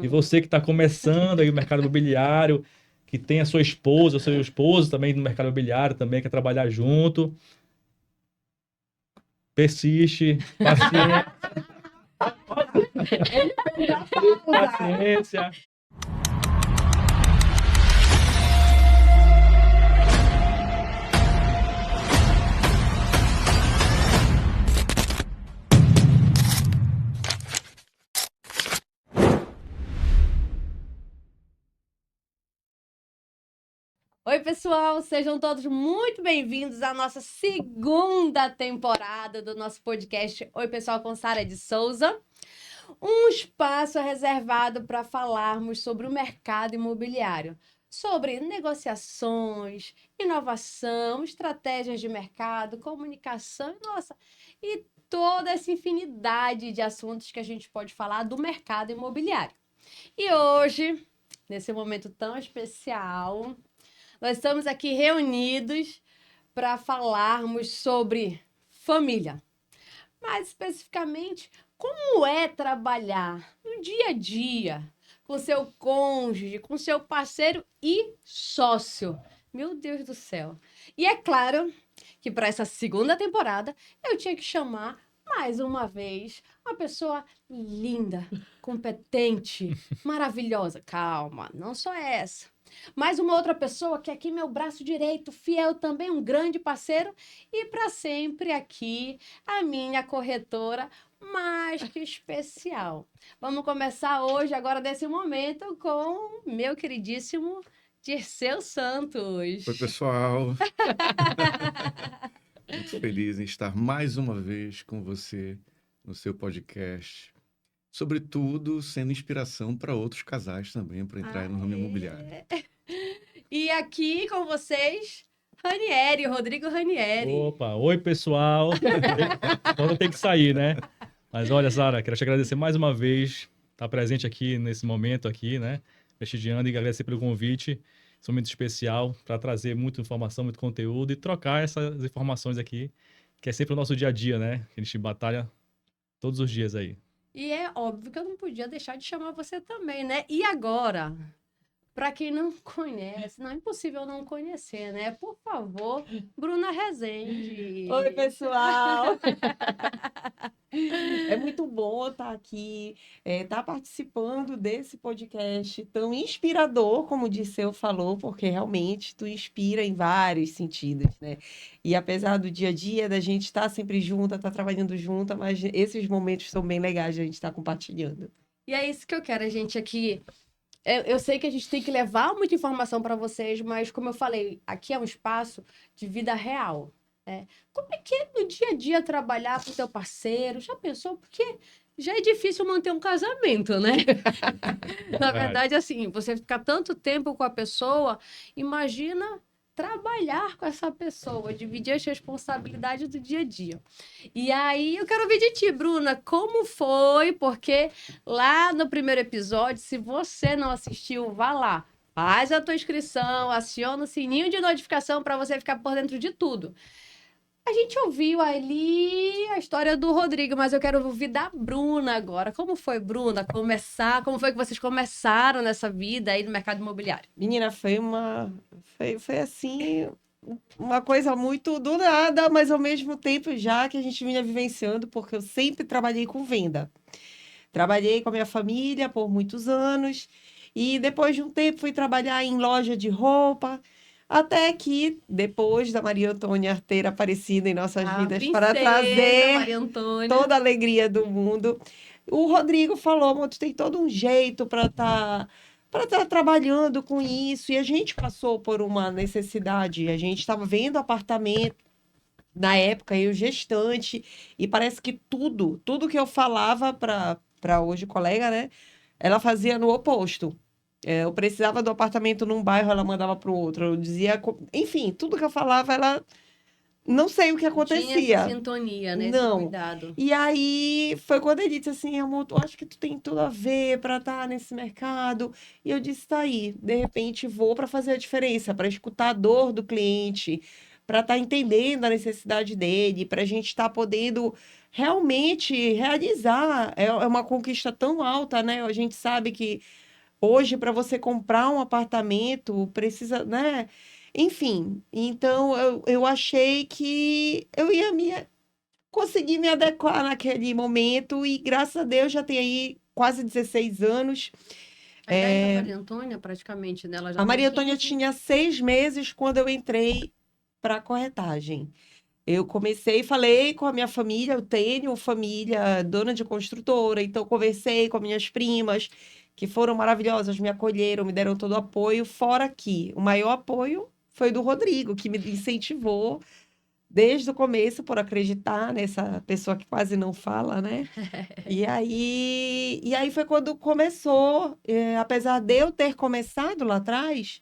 E você que está começando aí o mercado imobiliário, que tem a sua esposa, o seu esposo também no mercado imobiliário, também quer trabalhar junto, persiste, paciência, paciência. Oi, pessoal, sejam todos muito bem-vindos à nossa segunda temporada do nosso podcast Oi, Pessoal, com Sara de Souza. Um espaço reservado para falarmos sobre o mercado imobiliário, sobre negociações, inovação, estratégias de mercado, comunicação, e toda essa infinidade de assuntos que a gente pode falar do mercado imobiliário. E hoje, nesse momento tão especial, nós estamos aqui reunidos para falarmos sobre família. Mais especificamente, como é trabalhar no dia a dia com seu cônjuge, com seu parceiro e sócio. Meu Deus do céu. E é claro que para essa segunda temporada eu tinha que chamar mais uma vez uma pessoa linda, competente, maravilhosa. Calma, não só essa. Mais uma outra pessoa que é aqui meu braço direito, fiel também, um grande parceiro e para sempre aqui a minha corretora mais que especial. Vamos começar hoje, agora desse momento, com meu queridíssimo Dirceu Santos. Oi, pessoal. Muito feliz em estar mais uma vez com você no seu podcast. Sobretudo, sendo inspiração para outros casais também, para entrar no ramo imobiliário. E aqui com vocês, Ranieri, Rodrigo Ranieri. Opa, oi pessoal. Quando tem que sair, né? Mas olha, Sara, quero te agradecer mais uma vez, estar presente aqui nesse momento aqui, né? Prestigiando e agradecer pelo convite. Esse momento especial para trazer muita informação, muito conteúdo e trocar essas informações aqui, que é sempre o nosso dia a dia, né? Que a gente batalha todos os dias aí. E é óbvio que eu não podia deixar de chamar você também, né? E agora, para quem não conhece, não é impossível não conhecer, né? Por favor, Bruna Rezende. Oi, pessoal! É muito bom estar aqui, estar participando desse podcast tão inspirador, como o Dirceu falou, porque realmente tu inspira em vários sentidos, né? E apesar do dia a dia, da gente estar sempre junta, estar trabalhando junta, mas esses momentos são bem legais de a gente estar compartilhando. E é isso que eu quero, a gente aqui. Eu sei que a gente tem que levar muita informação para vocês, mas como eu falei, aqui é um espaço de vida real. Né? Como é que é no dia a dia trabalhar com o teu parceiro? Já pensou? Porque já é difícil manter um casamento, né? Na verdade, assim, você ficar tanto tempo com a pessoa, imagina trabalhar com essa pessoa, dividir as responsabilidades do dia a dia. E aí, eu quero ouvir de ti, Bruna, como foi? Porque lá no primeiro episódio, se você não assistiu, vá lá. Faz a tua inscrição, aciona o sininho de notificação para você ficar por dentro de tudo. A gente ouviu ali a história do Rodrigo, mas eu quero ouvir da Bruna agora. Como foi, Bruna, começar? Como foi que vocês começaram nessa vida aí no mercado imobiliário? Menina, foi assim, uma coisa muito do nada, mas ao mesmo tempo já que a gente vinha vivenciando, porque eu sempre trabalhei com venda. Trabalhei com a minha família por muitos anos e depois de um tempo fui trabalhar em loja de roupa, até que depois da Maria Antônia ter aparecido em nossas vidas para trazer Maria Antônia. toda a alegria do mundo, o Rodrigo falou, amor, tu tem todo um jeito para estar trabalhando com isso, e a gente passou por uma necessidade, a gente estava vendo apartamento na época, eu gestante, e parece que tudo que eu falava para hoje colega, né? Ela fazia no oposto. Eu precisava do apartamento num bairro, ela mandava para o outro. Eu dizia, enfim, tudo que eu falava, ela não sei o que acontecia. Tinha essa sintonia, né? Não. Esse cuidado. E aí foi quando ele disse assim, amor, eu acho que tu tem tudo a ver para estar nesse mercado. E eu disse, tá aí, de repente vou para fazer a diferença, para escutar a dor do cliente, para estar entendendo a necessidade dele, para a gente estar podendo realmente realizar. É uma conquista tão alta, né? A gente sabe que hoje, para você comprar um apartamento, precisa, né? Enfim, então eu achei que eu ia conseguir me adequar naquele momento e, graças a Deus, já tem aí quase 16 anos. A idade da Maria Antônia, praticamente, né? Ela já A tem Maria Antônia 15. tinha 6 meses quando eu entrei para a corretagem. Eu comecei, falei com a minha família, eu tenho família dona de construtora, então conversei com as minhas primas, que foram maravilhosas, me acolheram, me deram todo o apoio, fora que o maior apoio foi do Rodrigo, que me incentivou desde o começo por acreditar nessa pessoa que quase não fala, né? E aí foi quando começou, apesar de eu ter começado lá atrás,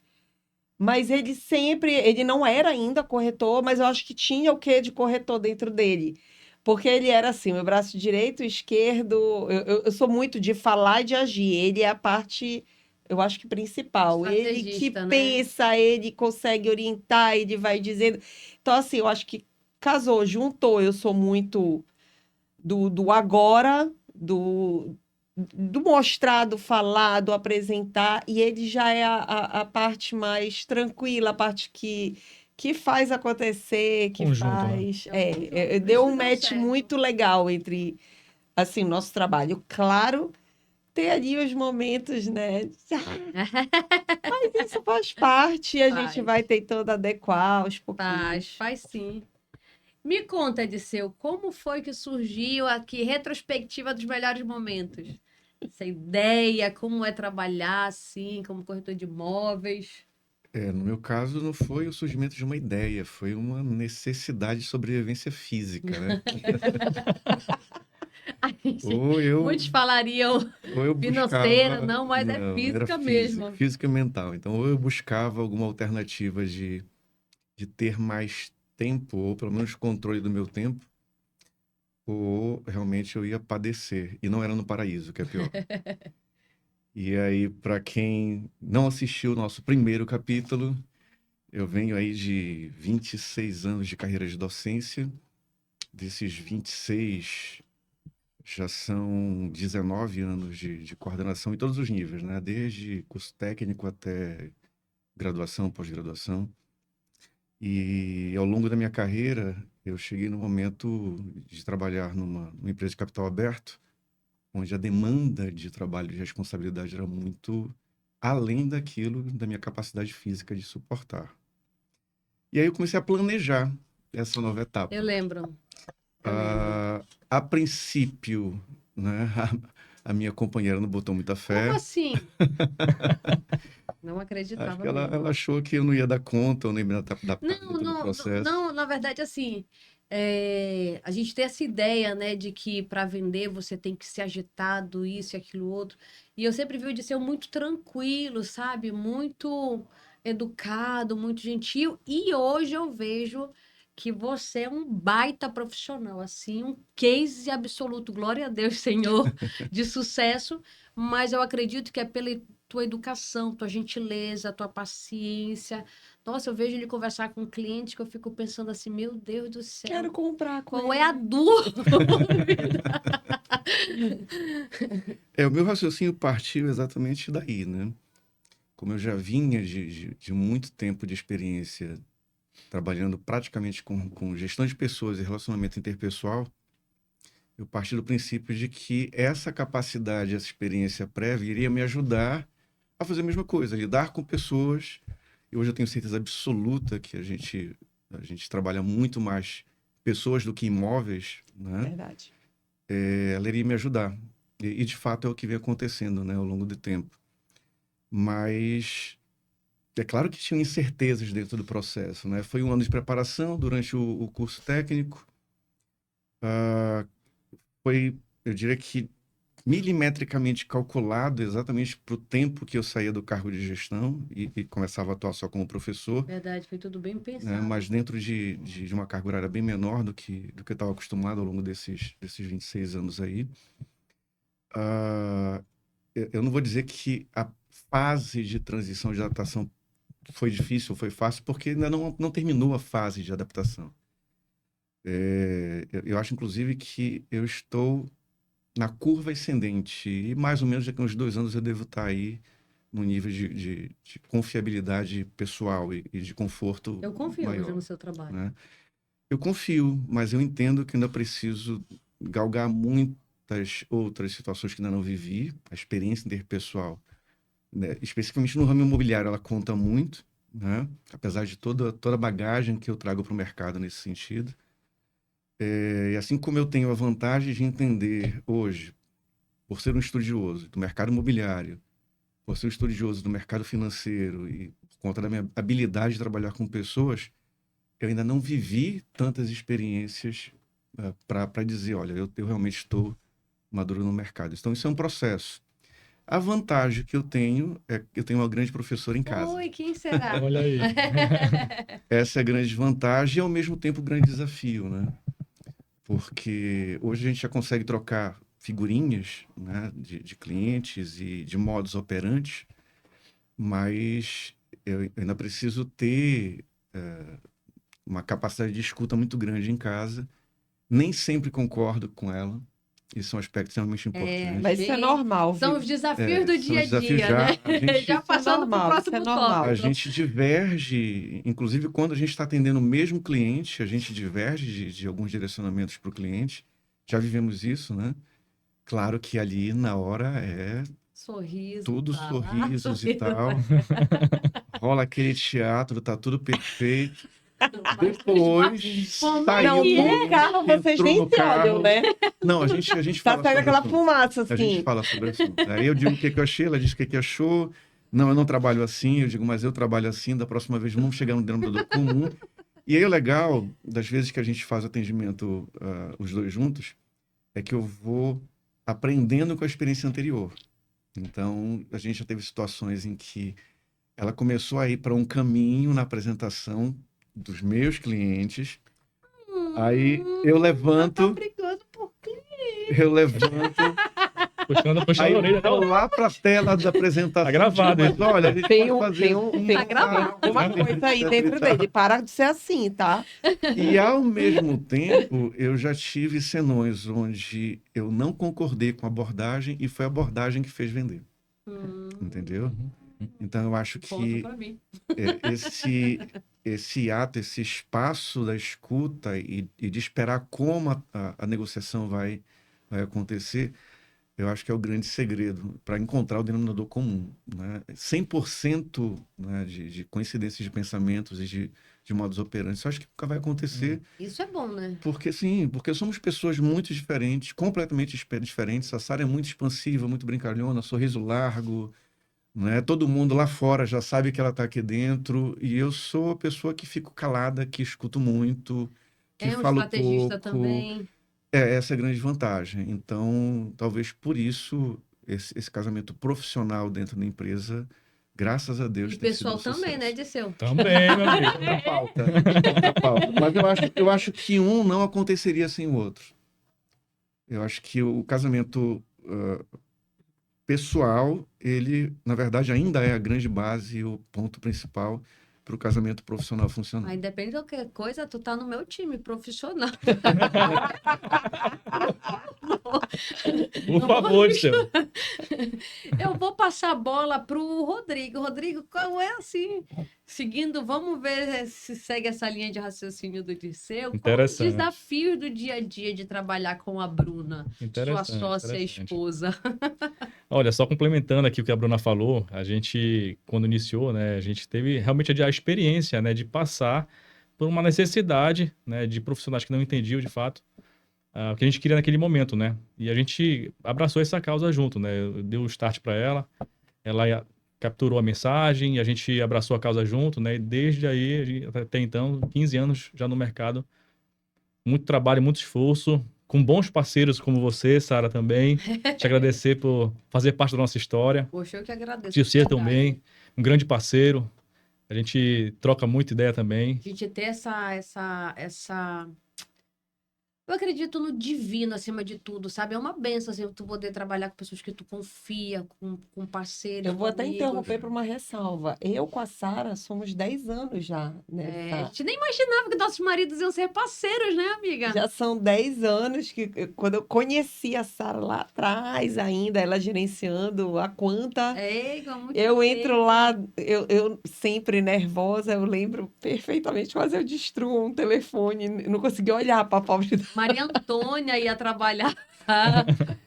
mas ele não era ainda corretor, mas eu acho que tinha o quê de corretor dentro dele. Porque ele era assim, meu braço direito, esquerdo, eu sou muito de falar e de agir. Ele é a parte, eu acho que principal. Ele que Estrategista, né? pensa, ele consegue orientar, ele vai dizendo. Então, assim, eu acho que casou, juntou. Eu sou muito do agora, do mostrar, do falar, do apresentar, e ele já é a parte mais tranquila, a parte que faz acontecer, que Conjunto, né? faz. É um conjunto, por Deu isso um que deu match certo. muito legal entre, assim, nosso trabalho. Claro, tem ali os momentos, né? Mas isso faz parte, e a gente Faz, vai tentando adequar aos pouquinhos. faz sim. Me conta, Ediceu, como foi que surgiu aqui retrospectiva dos melhores momentos? Essa ideia, como é trabalhar assim, como corretor de imóveis? No meu caso, não foi o surgimento de uma ideia, foi uma necessidade de sobrevivência física, né? A gente- Ou eu, Muitos falariam ou eu financeira, buscava. não, mas é Não, era física física, mesmo. física e mental. Então, ou eu buscava alguma alternativa de ter mais tempo, ou pelo menos controle do meu tempo, ou realmente eu ia padecer. E não era no paraíso, que é pior. E aí, para quem não assistiu o nosso primeiro capítulo, eu venho aí de 26 anos de carreira de docência. Desses 26, já são 19 anos de coordenação em todos os níveis, né? Desde curso técnico até graduação, pós-graduação. E ao longo da minha carreira, eu cheguei no momento de trabalhar numa empresa de capital aberto, onde a demanda de trabalho e de responsabilidade era muito além daquilo da minha capacidade física de suportar. E aí eu comecei a planejar essa nova etapa. Eu lembro. Eu lembro. A princípio, né, a minha companheira não botou muita fé. Como assim? Não Acho acreditava que ela mesmo. achou que eu não ia dar conta, eu não ia me adaptar Não, dentro do não, processo. não, na verdade, assim, a gente tem essa ideia, né, de que para vender você tem que ser agitado, isso e aquilo outro. E eu sempre vi o Odisseu muito tranquilo, sabe? Muito educado, muito gentil. E hoje eu vejo que você é um baita profissional, assim, um case absoluto, glória a Deus, Senhor, de sucesso. Mas eu acredito que é pela tua educação, tua gentileza, tua paciência. Nossa, eu vejo ele conversar com um cliente que eu fico pensando assim, meu Deus do Quero céu, comprar com qual ele. é a dúvida? O meu raciocínio partiu exatamente daí, né? Como eu já vinha de muito tempo de experiência trabalhando praticamente com gestão de pessoas e relacionamento interpessoal, eu parti do princípio de que essa capacidade, essa experiência prévia iria me ajudar a fazer a mesma coisa, lidar com pessoas. E hoje eu tenho certeza absoluta que a gente trabalha muito mais pessoas do que imóveis, né? Verdade. Ela iria me ajudar. E de fato é o que vem acontecendo, né, ao longo do tempo. Mas é claro que tinham incertezas dentro do processo, né? Foi um ano de preparação durante o curso técnico. Foi, eu diria que milimetricamente calculado exatamente para o tempo que eu saía do cargo de gestão e começava a atuar só como professor, Verdade, foi tudo bem né? pensado. Mas dentro de uma carga horária bem menor do que eu estava acostumado ao longo desses 26 anos aí. Eu não vou dizer que a fase de transição de adaptação foi difícil, foi fácil, porque ainda não terminou a fase de adaptação. Eu acho, inclusive, que eu estou na curva ascendente e mais ou menos daqui a uns 2 anos eu devo estar aí no nível de confiabilidade pessoal e de conforto Eu confio maior, no seu trabalho. né? Eu confio, mas eu entendo que ainda preciso galgar muitas outras situações que ainda não vivi. A experiência interpessoal, né, especificamente no ramo imobiliário, ela conta muito, né? Apesar de toda a bagagem que eu trago para o mercado nesse sentido. E assim como eu tenho a vantagem de entender hoje, por ser um estudioso do mercado imobiliário, por ser um estudioso do mercado financeiro e por conta da minha habilidade de trabalhar com pessoas, eu ainda não vivi tantas experiências para dizer, olha, eu realmente estou maduro no mercado. Então, isso é um processo. A vantagem que eu tenho é que eu tenho uma grande professora em casa. Oi, quem será? Olha aí. Essa é a grande vantagem e, ao mesmo tempo, o grande desafio, né? Porque hoje a gente já consegue trocar figurinhas, né, de clientes e de modus operantes, mas eu ainda preciso ter uma capacidade de escuta muito grande em casa. Nem sempre concordo com ela. Isso é um aspecto extremamente importante. Mas isso é normal, São viu? os desafios do são dia a os desafios dia, né? a gente- Já passando para o normal, próximo isso é normal. A tópico. gente diverge, inclusive quando a gente está atendendo o mesmo cliente, a gente diverge de alguns direcionamentos para o cliente. Já vivemos isso, né? Claro que ali na hora é Sorriso. tudo tá lá, sorrisos e sorriso. tal. Rola aquele teatro, tá tudo perfeito. Mas Depois como saiu é que é? No carro vocês entrou nem no se olham, carro. né? Não, a gente Tá fala saindo sobre aquela assunto. fumaça, A gente assim. fala sobre o assunto. Aí eu digo o que eu achei, ela diz o que achou. Não, eu não trabalho assim. Eu digo, mas eu trabalho assim. Da próxima vez vamos chegar no denominador comum. E aí o legal, das vezes que a gente faz atendimento, os dois juntos, é que eu vou aprendendo com a experiência anterior. Então, a gente já teve situações em que ela começou a ir para um caminho na apresentação dos meus clientes. Aí eu Tá levanto, brigando por quê? Puxando aí a orelha, eu vou não. lá para a tela da apresentação. Tá gravado, mas hein? olha, a gente Tem pode fazer assim, Tá tá? gravado. alguma coisa aí dentro dele. Para de ser assim, tá? E ao mesmo tempo, eu já tive senões onde eu não concordei com a abordagem e foi a abordagem que fez vender, entendeu? Então eu acho Ponto que pra mim. esse ato, esse espaço da escuta e de esperar como a negociação vai acontecer, eu acho que é o grande segredo para encontrar o denominador comum, né? 100%, né, de coincidências de pensamentos e de modus operandi, isso eu acho que nunca vai acontecer, Isso é bom, né? porque somos pessoas muito diferentes, completamente diferentes. A Sara é muito expansiva, muito brincalhona, sorriso largo, né? Todo mundo lá fora já sabe que ela está aqui dentro, e eu sou a pessoa que fico calada, que escuto muito, que É um falo estrategista pouco. também. Essa é a grande vantagem. Então, talvez por isso, esse casamento profissional dentro da empresa, graças a Deus, E tem sido pessoal um também, né, sucesso. Disseu? Também, meu amigo. Outra pauta. Outra pauta. Mas eu acho que um não aconteceria sem o outro. Eu acho que o casamento pessoal, ele, na verdade, ainda é a grande base e o ponto principal para o casamento profissional funcionar. Aí depende de qualquer coisa, tu tá no meu time profissional. Por favor, seu. Eu vou passar a bola pro Rodrigo. Rodrigo, qual é assim? Seguindo, vamos ver se segue essa linha de raciocínio do Dirceu. Qual os Interessante. desafios do dia a dia de trabalhar com a Bruna, sua Interessante, sócia e interessante. esposa? Olha, só complementando aqui o que a Bruna falou, a gente, quando iniciou, né, a gente teve realmente a experiência, né, de passar por uma necessidade, né, de profissionais que não entendiam de fato o que a gente queria naquele momento, né? E a gente abraçou essa causa junto, né? Deu o start para ela capturou a mensagem e a gente abraçou a causa junto, né? E desde aí, até então, 15 anos já no mercado, muito trabalho, muito esforço, com bons parceiros como você, Sara, também. Te agradecer por fazer parte da nossa história. Poxa, eu que agradeço. Dirceu de verdade. também, um grande parceiro. A gente troca muita ideia também. A gente ter essa Eu acredito no divino acima de tudo, sabe? É uma benção, assim, tu poder trabalhar com pessoas que tu confia, com parceiros, Eu vou com até amigos. interromper para uma ressalva. Eu com a Sara somos 10 anos já A nessa. gente nem imaginava que nossos maridos iam ser parceiros, né, amiga? Já são 10 anos quando eu conheci a Sara lá atrás ainda, ela gerenciando a Quanta. É, igual muito Eu tempo. entro lá, eu sempre nervosa, eu lembro perfeitamente, mas eu destruo um telefone, não consegui olhar para a pobre da... Maria Antônia ia trabalhar.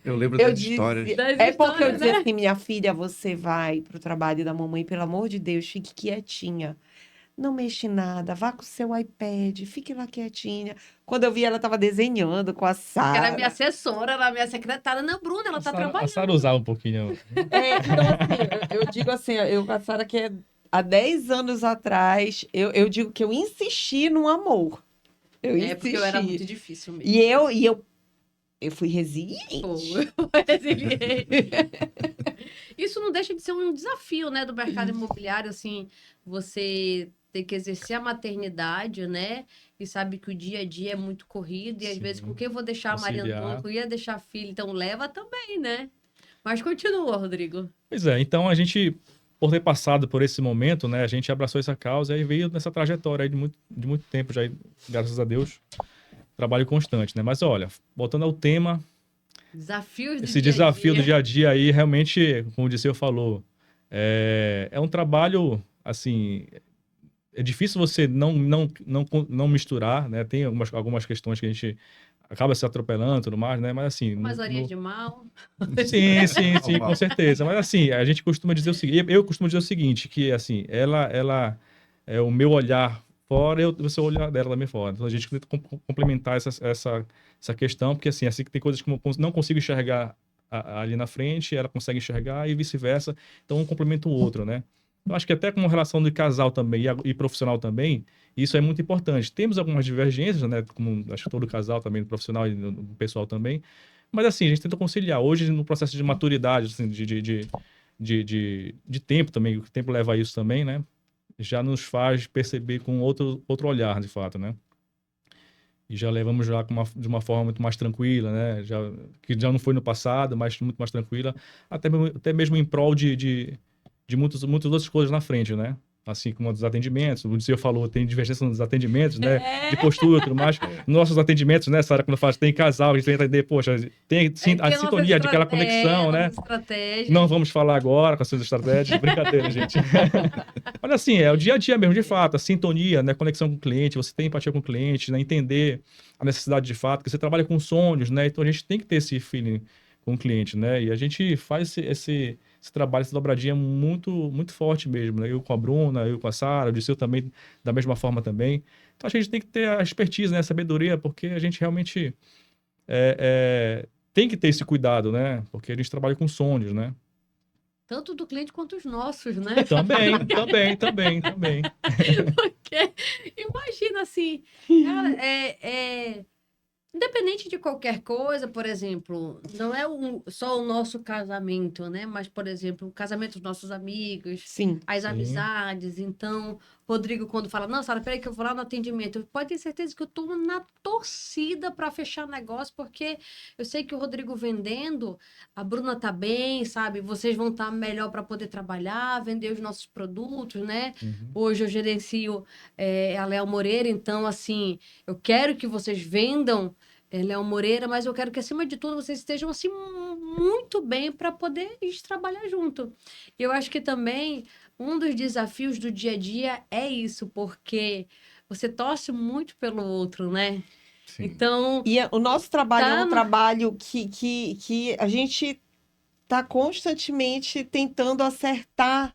Eu lembro Eu das histórias. dizia, Das é porque eu histórias, dizia né? assim, minha filha, você vai pro trabalho da mamãe, pelo amor de Deus, fique quietinha. Não mexe em nada, vá com o seu iPad, fique lá quietinha. Quando eu vi, ela estava desenhando com a Que era minha Sara. assessora, era minha secretária. Não, Bruna, ela tá A trabalhando. Sara usava um pouquinho. Então, assim, eu digo assim, eu com a Sara que há 10 anos atrás, eu digo que eu insisti no amor. Eu É, porque eu era insisti. muito difícil mesmo. E eu fui resiliente. Pô, eu resiliei. Isso não deixa de ser um desafio, né, do mercado imobiliário, assim, você ter que exercer a maternidade, né, e sabe que o dia a dia é muito corrido, e às Sim. vezes com quem eu vou deixar a Maria Conciliar. Antônia, com quem eu ia deixar a filha, então leva também, né? Mas continua, Rodrigo. Pois é, então a gente, por ter passado por esse momento, né, a gente abraçou essa causa e veio nessa trajetória aí de muito tempo já, graças a Deus, trabalho constante, né? Mas olha, voltando ao tema, Desafios do esse dia a desafio do dia. dia a dia aí, realmente, como o Disseu falou, é um trabalho, assim, é difícil você não misturar, né? Tem algumas questões que a gente acaba se atropelando e tudo mais, né? Mas assim... Umas horinhas de mal. Sim, com Normal. certeza. Mas assim, a gente costuma dizer o seguinte, eu costumo dizer o seguinte, que assim, ela é o meu olhar fora e o seu olhar dela também fora. Então a gente tenta complementar essa questão, porque assim que tem coisas que eu não consigo enxergar ali na frente, ela consegue enxergar e vice-versa. Então um complementa o outro, né? Eu acho que até com relação de casal também e profissional também, isso é muito importante. Temos algumas divergências, né? Como acho que todo casal também, no profissional e no pessoal também. Mas assim, a gente tenta conciliar. Hoje, no processo de maturidade, assim, de tempo também, o tempo leva a isso também, né? Já nos faz perceber com outro olhar, de fato, né? E já levamos já de uma forma muito mais tranquila, né? Que já não foi no passado, mas muito mais tranquila, até mesmo em prol de muitas outras coisas na frente, né? Assim como os atendimentos, o Disseu falou, tem divergência nos atendimentos, né? De postura e tudo mais. Nossos atendimentos, né, Sara, quando faz, tem casal, a gente tenta entender, poxa, tem a sintonia, de aquela conexão, né? Não vamos falar agora com as suas estratégias, brincadeira, gente. Olha assim, é o dia a dia mesmo, de fato, a sintonia, né, conexão com o cliente, você tem empatia com o cliente, né, entender a necessidade de fato, porque você trabalha com sonhos, né, então a gente tem que ter esse feeling com o cliente, né, e a gente faz esse trabalho, essa dobradinha muito, muito forte mesmo, né, eu com a Bruna, eu com a Sara, o Disseu também, da mesma forma também. Então a gente tem que ter a expertise, né, a sabedoria, porque a gente realmente tem que ter esse cuidado, né, porque a gente trabalha com sonhos, né. Tanto do cliente quanto os nossos, né? Também. Porque, imagina assim, cara, independente de qualquer coisa, por exemplo, não é só o nosso casamento, né? Mas, por exemplo, o casamento dos nossos amigos, Sim. as Sim. amizades. Então, Rodrigo, quando fala, não, Sara, peraí que eu vou lá no atendimento, pode ter certeza que eu tô na torcida para fechar negócio, porque eu sei que o Rodrigo vendendo, a Bruna tá bem, sabe? Vocês vão estar melhor para poder trabalhar, vender os nossos produtos, né? Uhum. Hoje eu gerencio a Léo Moreira, então, assim, eu quero que vocês vendam Léo Moreira, mas eu quero que, acima de tudo, vocês estejam, assim, muito bem para poder ir trabalhar junto. Eu acho que também um dos desafios do dia a dia é isso, porque você torce muito pelo outro, né? Sim. Então, E o nosso trabalho Tá é um no- trabalho que a gente está constantemente tentando acertar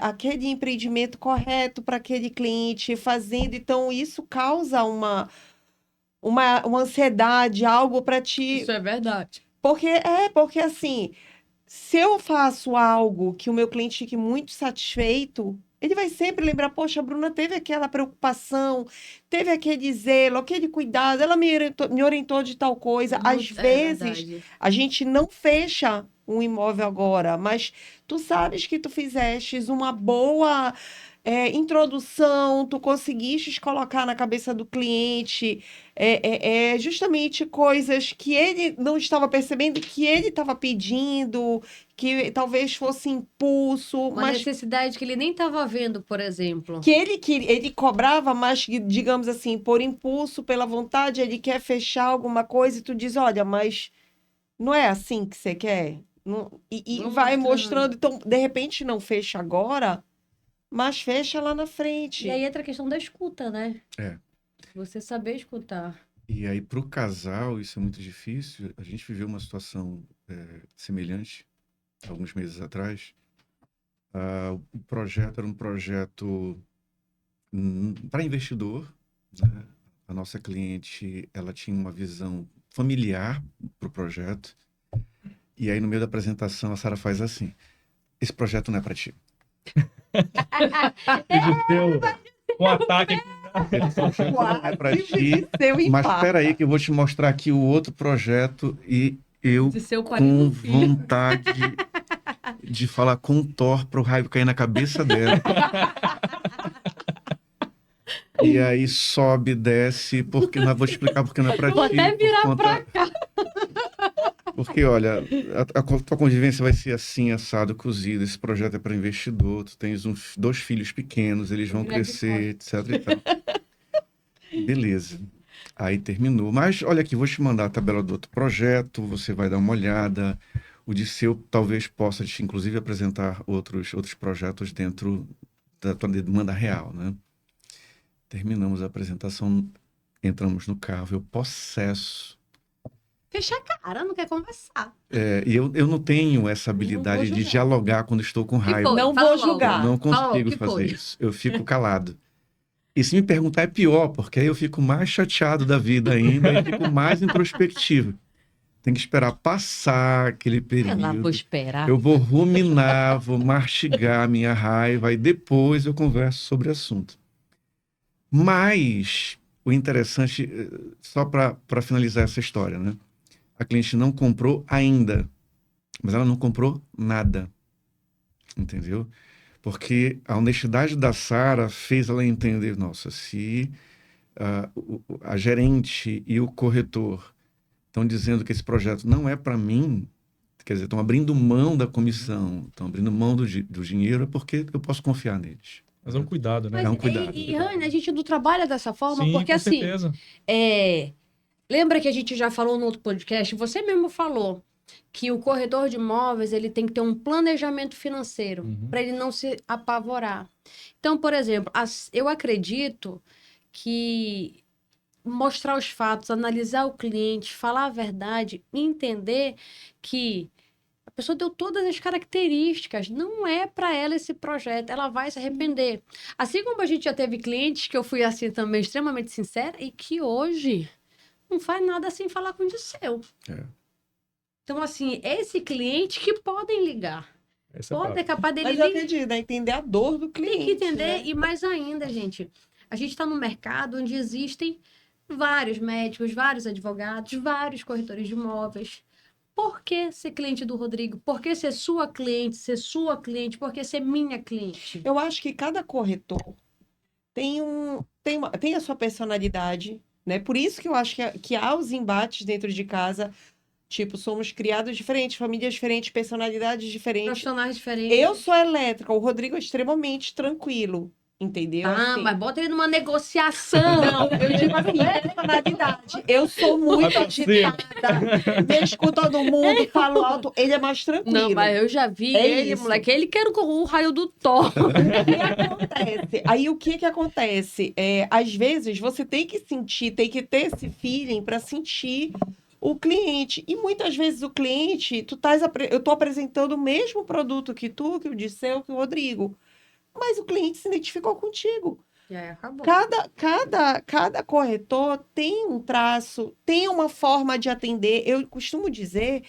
aquele empreendimento correto para aquele cliente, fazendo. Então, isso causa uma ansiedade, algo para ti. isso é verdade. Porque assim, se eu faço algo que o meu cliente fique muito satisfeito, ele vai sempre lembrar, poxa, a Bruna teve aquela preocupação, teve aquele zelo, aquele cuidado, ela me orientou de tal coisa. Às vezes, verdade. a gente não fecha um imóvel agora, mas tu sabes que tu fizestes uma boa introdução, tu conseguiste colocar na cabeça do cliente justamente coisas que ele não estava percebendo, que ele estava pedindo, que talvez fosse impulso, Uma mas necessidade que ele nem estava vendo, por exemplo. que ele cobrava, mas digamos assim, por impulso, pela vontade, ele quer fechar alguma coisa e tu diz, olha, mas não é assim que você quer? E Vamos vai mostrando. mostrando, então, de repente não fecha agora, mas fecha lá na frente. E aí entra a questão da escuta, né? É. Você saber escutar. E aí, para o casal, isso é muito difícil. A gente viveu uma situação semelhante alguns meses atrás. O projeto era um projeto para investidor, né? A nossa cliente, ela tinha uma visão familiar para o projeto. E aí, no meio da apresentação, a Sara faz assim: esse projeto não é para ti. Deu um ataque aqui. Esse projeto não é para ti. Seu Mas impacto. espera aí que eu vou te mostrar aqui o outro projeto e eu De seu com parido filho. vontade de falar com o Thor para o raio cair na cabeça dela. E aí sobe, desce, porque não vou te explicar porque não é para Vou ti. até virar por conta- Porque, olha, a tua convivência vai ser assim, assado, cozido. Esse projeto é para investidor. Tu tens dois filhos pequenos, eles vão crescer, etc. e tal. Beleza. Aí terminou. Mas olha aqui, vou te mandar a tabela do outro projeto, você vai dar uma olhada. O Disseu talvez possa te, inclusive, apresentar outros projetos dentro da tua demanda real, né? Terminamos a apresentação, entramos no carro, eu possesso. Fecha a cara, não quer conversar. E eu não tenho essa habilidade de julgar. dialogar quando estou com Que raiva. foi? Não Fala vou logo. julgar. Eu não Fala logo, consigo que fazer foi? isso. Eu fico calado. E se me perguntar é pior, porque aí eu fico mais chateado da vida ainda e fico mais introspectivo. Tem que esperar passar aquele Eu lá vou período. esperar. Eu vou ruminar, vou mastigar a minha raiva e depois eu converso sobre o assunto. Mas o interessante, só para finalizar essa história, né? A cliente não comprou ainda, mas ela não comprou nada, entendeu? Porque a honestidade da Sara fez ela entender, nossa, se a gerente e o corretor estão dizendo que esse projeto não é para mim, quer dizer, estão abrindo mão da comissão, estão abrindo mão do dinheiro, é porque eu posso confiar neles. Mas é um cuidado, né? Mas, É um cuidado. Rani, a gente não trabalha dessa forma, Sim, porque com assim, certeza. lembra que a gente já falou no outro podcast, você mesmo falou que o corretor de imóveis ele tem que ter um planejamento financeiro Uhum. para ele não se apavorar. Então, por exemplo, eu acredito que mostrar os fatos, analisar o cliente, falar a verdade, entender que a pessoa deu todas as características, não é para ela esse projeto, ela vai se arrepender. Assim como a gente já teve clientes que eu fui assim também extremamente sincera e que hoje não faz nada sem falar com o Disseu. É. Então, assim, esse cliente que podem ligar. Essa é Pode é a capaz dele Mas eu acredito, né? Entender a dor do cliente. tem que entender, né? e mais ainda, gente, a gente está num mercado onde existem vários médicos, vários advogados, vários corretores de imóveis. Por que ser cliente do Rodrigo? Por que ser sua cliente? Por que ser minha cliente? Eu acho que cada corretor tem a sua personalidade, né? Por isso que eu acho que há os embates dentro de casa. Tipo, somos criados diferentes, famílias diferentes, personalidades diferentes. Profissionais diferentes. Eu sou elétrica, o Rodrigo é extremamente tranquilo, entendeu? Ah, Assim, mas bota ele numa negociação. não, eu digo assim, personalidade. Eu sou muito Vai pra cima. agitada, eu escuto todo mundo, falo alto, ele é mais tranquilo. Não, mas eu já vi É ele, isso. moleque. Ele quer o raio do Thor. O que acontece? Aí o que acontece? Às vezes você tem que sentir, tem que ter esse feeling para sentir o cliente. E muitas vezes o cliente, eu tô apresentando o mesmo produto que tu, que o Disseu, que o Rodrigo. Mas o cliente se identificou contigo. E aí acabou. Cada corretor tem um traço, tem uma forma de atender. Eu costumo dizer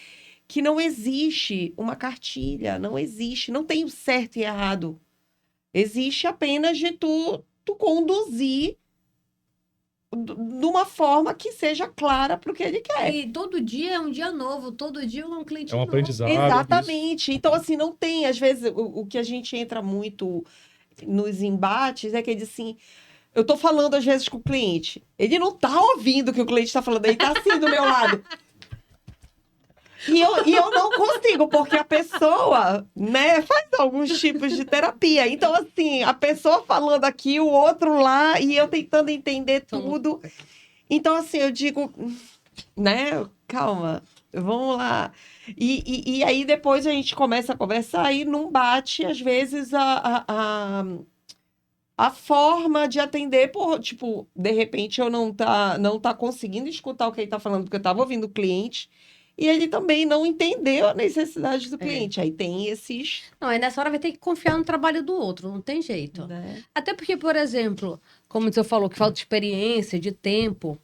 que não existe uma cartilha, não existe, não tem o certo e errado. Existe apenas de tu conduzir de uma forma que seja clara para o que ele quer. E todo dia é um dia novo, todo dia é um cliente É um novo. aprendizado. Exatamente. Então, assim, não tem, às vezes, o que a gente entra muito nos embates é que ele diz assim, eu tô falando às vezes com o cliente, ele não tá ouvindo o que o cliente tá falando, ele tá assim do meu lado. E eu não consigo, porque a pessoa, né, faz alguns tipos de terapia. Então, assim, a pessoa falando aqui, o outro lá, e eu tentando entender tudo. Então, assim, eu digo, né, calma, vamos lá. E aí depois a gente começa a conversar e não bate, às vezes, a forma de atender, por, tipo, de repente eu não tá conseguindo escutar o que ele tá falando, porque eu tava ouvindo o cliente, e ele também não entendeu a necessidade do cliente. Aí tem esses, Não, aí nessa hora vai ter que confiar no trabalho do outro, não tem jeito. né? Até porque, por exemplo, como você falou, que falta de experiência, de tempo.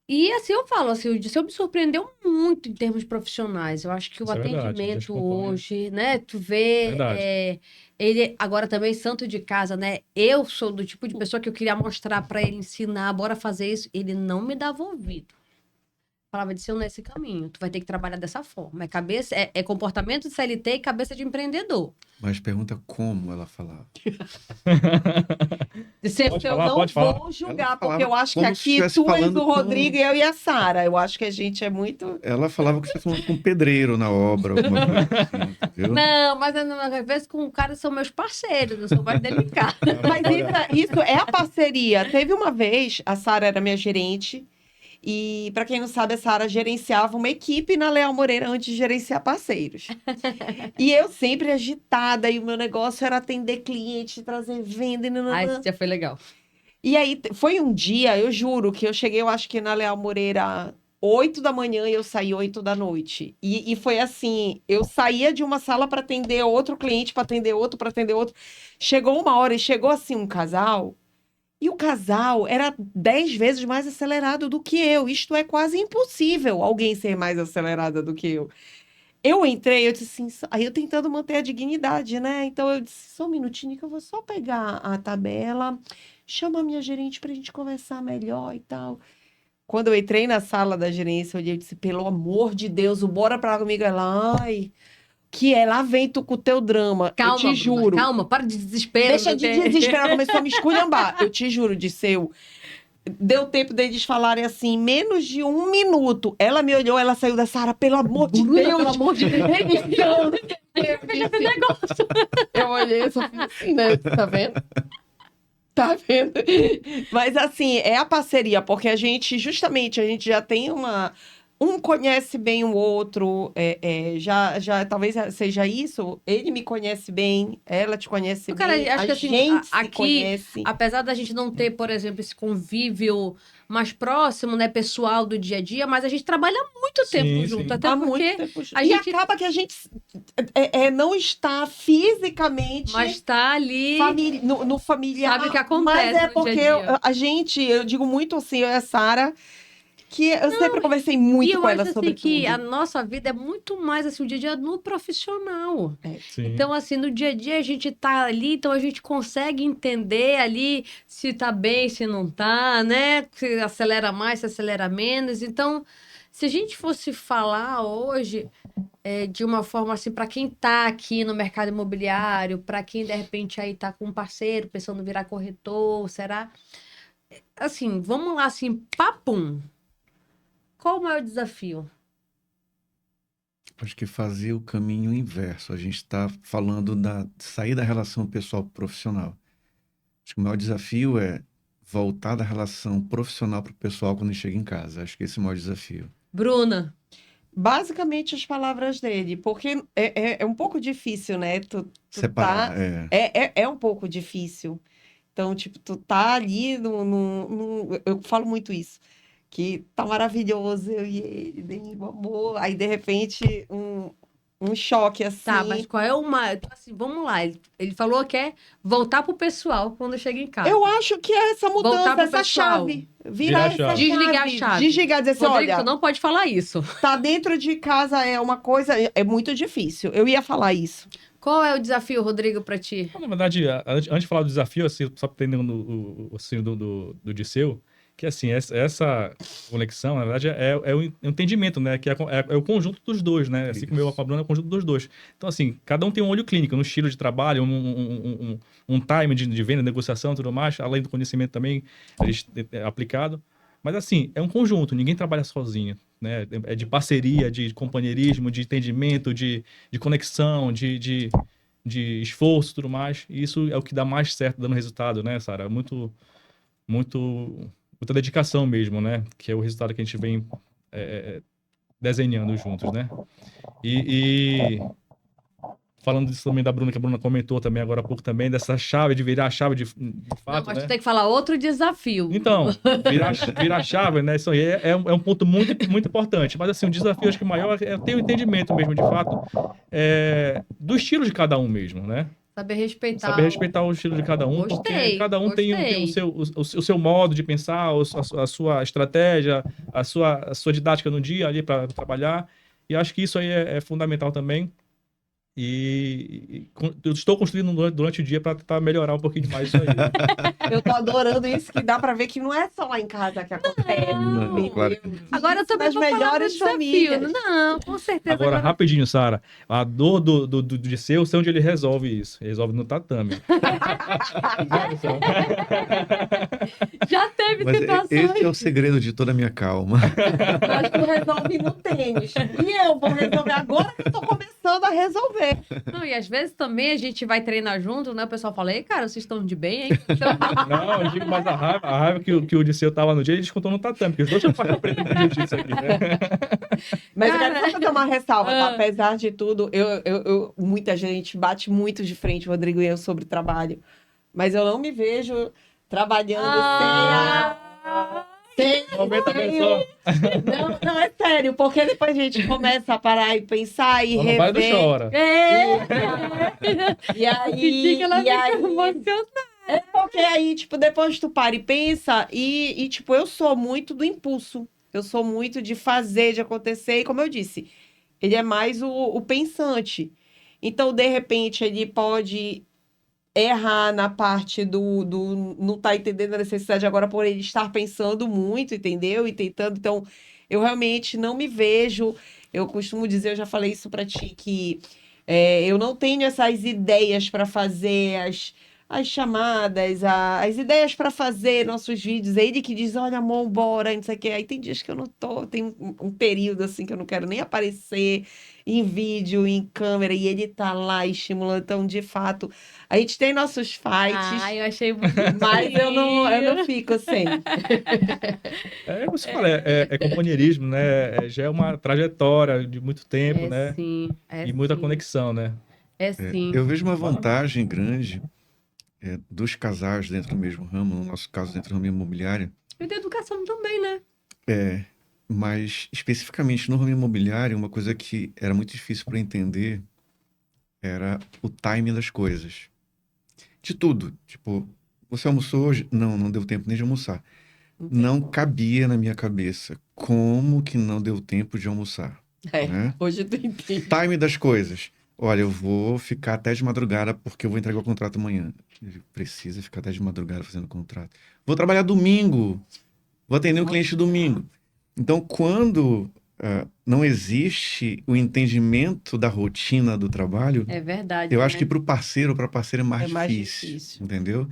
E assim, eu falo, assim, o Dirceu me surpreendeu muito em termos profissionais. Eu acho que o Isso é verdade, a gente atendimento acompanha. hoje, né? Tu vê, Verdade. ele agora também santo de casa, né? Eu sou do tipo de pessoa que eu queria mostrar pra ele, ensinar, bora fazer isso. Ele não me dava ouvido. Falava de ser nesse caminho. Tu vai ter que trabalhar dessa forma. É cabeça, é comportamento de CLT e cabeça de empreendedor. Mas pergunta como ela falava. Pode Eu falar, não pode falar. vou julgar, Ela falava porque eu acho que como se aqui estivesse tu és falando o com- Rodrigo e eu e a Sara. Eu acho que a gente é muito. Ela falava que você estava falando com um pedreiro na obra, alguma coisa assim, entendeu? Não, mas às vezes com o cara são meus parceiros, eu sou mais delicada. Mas isso é a parceria. Teve uma vez, a Sara era minha gerente, e para quem não sabe, a Sara gerenciava uma equipe na Leal Moreira antes de gerenciar parceiros. E eu sempre agitada, e o meu negócio era atender cliente, trazer venda. Ah, esse dia foi legal. E aí, foi um dia, eu juro, que eu cheguei, eu acho que na Leal Moreira, 8 da manhã e eu saí 8 da noite. E foi assim, eu saía de uma sala para atender outro cliente, para atender outro, para atender outro. Chegou uma hora e chegou assim um casal, e o casal era 10 vezes mais acelerado do que eu. Isto é quase impossível alguém ser mais acelerada do que eu. Eu entrei, eu disse assim, aí eu tentando manter a dignidade, né? Então eu disse, só um minutinho que eu vou só pegar a tabela, chama a minha gerente pra gente conversar melhor e tal. Quando eu entrei na sala da gerência, eu olhei e disse, pelo amor de Deus, o bora pra lá comigo. Ela, ai, que é, lá vem tu com o teu drama. Calma, eu te Bruna, juro. calma, para de desespero. Deixa de porque- desesperar, começou a me esculhambar. Eu te juro, Disseu. Deu tempo deles falarem assim, menos de 1 minuto. Ela me olhou, ela saiu da Sara, pelo amor de Bruna, Deus. pelo amor de Deus. Eu olhei, só fiz assim, né? Tá vendo? Tá vendo? Mas assim, é a parceria, porque a gente, justamente, a gente já tem uma. Um conhece bem o outro, já talvez seja isso. Ele me conhece bem, ela te conhece Cara, bem, acho a que assim, gente se aqui, conhece. apesar da gente não ter, por exemplo, esse convívio mais próximo, né, pessoal do dia a dia, mas a gente trabalha muito tempo Sim, junto, sim. até Há porque muito tempo. a E gente- acaba que a gente não está fisicamente mas tá ali. no familiar. Sabe o que acontece Mas é no porque dia a dia. a gente, eu digo muito assim, eu e a Sara, que eu sempre conversei muito E eu com acho ela assim sobre que a tudo. nossa vida é muito mais assim, o dia a dia no profissional. Sim. Então, assim, no dia a dia a gente tá ali, então a gente consegue entender ali se tá bem, se não tá, né? Se acelera mais, se acelera menos. Então, se a gente fosse falar hoje de uma forma assim, para quem tá aqui no mercado imobiliário, para quem de repente aí tá com um parceiro pensando em virar corretor, será? Assim, vamos lá, assim, papum. Qual o maior desafio? Acho que fazer o caminho inverso. A gente está falando da sair da relação pessoal profissional. Acho que o maior desafio é voltar da relação profissional para o pessoal quando chega em casa. Acho que esse é o maior desafio. Bruna, Basicamente as palavras dele, porque é um pouco difícil, né? Tu Separar, é um pouco difícil. Então, tipo, tu tá ali eu falo muito isso, que tá maravilhoso, eu e ele, bem o amor. Aí, de repente, um choque assim. tá, mas qual é uma. Assim, vamos lá. Ele falou que é voltar pro pessoal quando chega em casa. Eu acho que é essa Voltar mudança, pro essa pessoal. chave. Virar a Virar essa chave. Desligar a chave. Desligar, dizer assim, Rodrigo, olha, tu não pode falar isso. tá dentro de casa é uma coisa, é muito difícil. Eu ia falar isso. Qual é o desafio, Rodrigo, pra ti? Na verdade, antes de falar do desafio, assim, só entendendo assim, do Dirceu, que assim, essa conexão, na verdade, é o entendimento, né? Que é o conjunto dos dois, né? Assim como eu com a Bruna, é o conjunto dos dois. Então, assim, cada um tem um olho clínico, no estilo de trabalho, um time de venda, negociação e tudo mais, além do conhecimento também aplicado. Mas, assim, é um conjunto, ninguém trabalha sozinho, né? É de parceria, de companheirismo, de entendimento, de conexão, de esforço e tudo mais. E isso é o que dá mais certo, dando resultado, né, Sara? Muita dedicação mesmo, né? Que é o resultado que a gente vem desenhando juntos, né? E falando disso também da Bruna, que a Bruna comentou também agora há pouco também, dessa chave, de virar a chave de Não, fato, mas né? tu tem que falar outro desafio. Então, virar a chave, né? Isso aí é um ponto muito, muito importante. Mas, assim, o desafio, acho que maior é ter o entendimento mesmo, de fato, do estilo de cada um mesmo, né? Saber respeitar. Saber respeitar o estilo de cada um, porque Gostei, cada um tem gostei. o seu modo de pensar, a sua estratégia, a sua didática no dia ali para trabalhar. E acho que isso aí é fundamental também. Eu estou construindo durante o dia para tentar melhorar um pouquinho mais isso aí. Eu tô adorando isso, que dá pra ver que não é só lá em casa que acontece. Não, entendeu? claro que não. Agora eu Isso também nas vou falar do melhores desafio. famílias. Não, com certeza. Agora, rapidinho, Sara, a dor do Disseu, eu sei onde ele resolve isso. Ele resolve no tatame. Já teve Mas situações. esse é o segredo de toda a minha calma. Mas tu resolve no tênis. E eu vou resolver agora que eu tô começando a resolver. Não, e às vezes também a gente vai treinar junto, né? O pessoal fala, ei, cara, vocês estão de bem, hein? Não, eu digo mais a raiva que o Disseu tava no dia, ele descontou no tatame, porque os dois são faixa preta de jiu-jitsu aqui, né? Mas eu Cara, quero só fazer uma ressalva, tá? Ah. Apesar de tudo, muita gente bate muito de frente, o Rodrigo e eu, sobre trabalho. Mas eu não me vejo trabalhando sem Momento sem abençoa. Não, é sério, porque depois a gente começa a parar e pensar e Não vai do rever. chora. E Senti que ela aí, fica emocionada. é porque aí, tipo, depois tu para e pensa e, tipo, eu sou muito do impulso. Eu sou muito de fazer, de acontecer. E como eu disse, ele é mais o pensante. Então, de repente, ele pode errar na parte do não tá entendendo a necessidade agora por ele estar pensando muito, entendeu? E tentando. Então, eu realmente não me vejo. Eu costumo dizer, eu já falei isso pra ti, que eu não tenho essas ideias para fazer as chamadas, as ideias para fazer nossos vídeos. É ele que diz, olha, amor, bora, não sei o quê. Aí tem dias que eu não tô, tem um período assim que eu não quero nem aparecer em vídeo, em câmera, e ele tá lá estimulando. Então, de fato, a gente tem nossos fights, Ai, eu achei muito mas eu não fico sem. É como você fala, é companheirismo, né? Já é uma trajetória de muito tempo, né? Sim, E muita sim. conexão, né? É sim. Eu vejo uma vantagem grande dos casais dentro do mesmo ramo, no nosso caso, dentro do ramo imobiliário, E da educação também, né? mas especificamente no ramo imobiliário, uma coisa que era muito difícil para entender era o timing das coisas. De tudo. Tipo, você almoçou hoje? Não, não deu tempo nem de almoçar. Não cabia na minha cabeça como que não deu tempo de almoçar. Né? Hoje tu entende. Time das coisas. Olha, eu vou ficar até de madrugada porque eu vou entregar o contrato amanhã. Ele precisa ficar até de madrugada fazendo o contrato. Vou trabalhar domingo. Vou atender um cliente domingo. Então, quando não existe o entendimento da rotina do trabalho, É verdade. eu acho né? que para o parceiro ou para a parceira é mais É mais difícil, difícil. entendeu?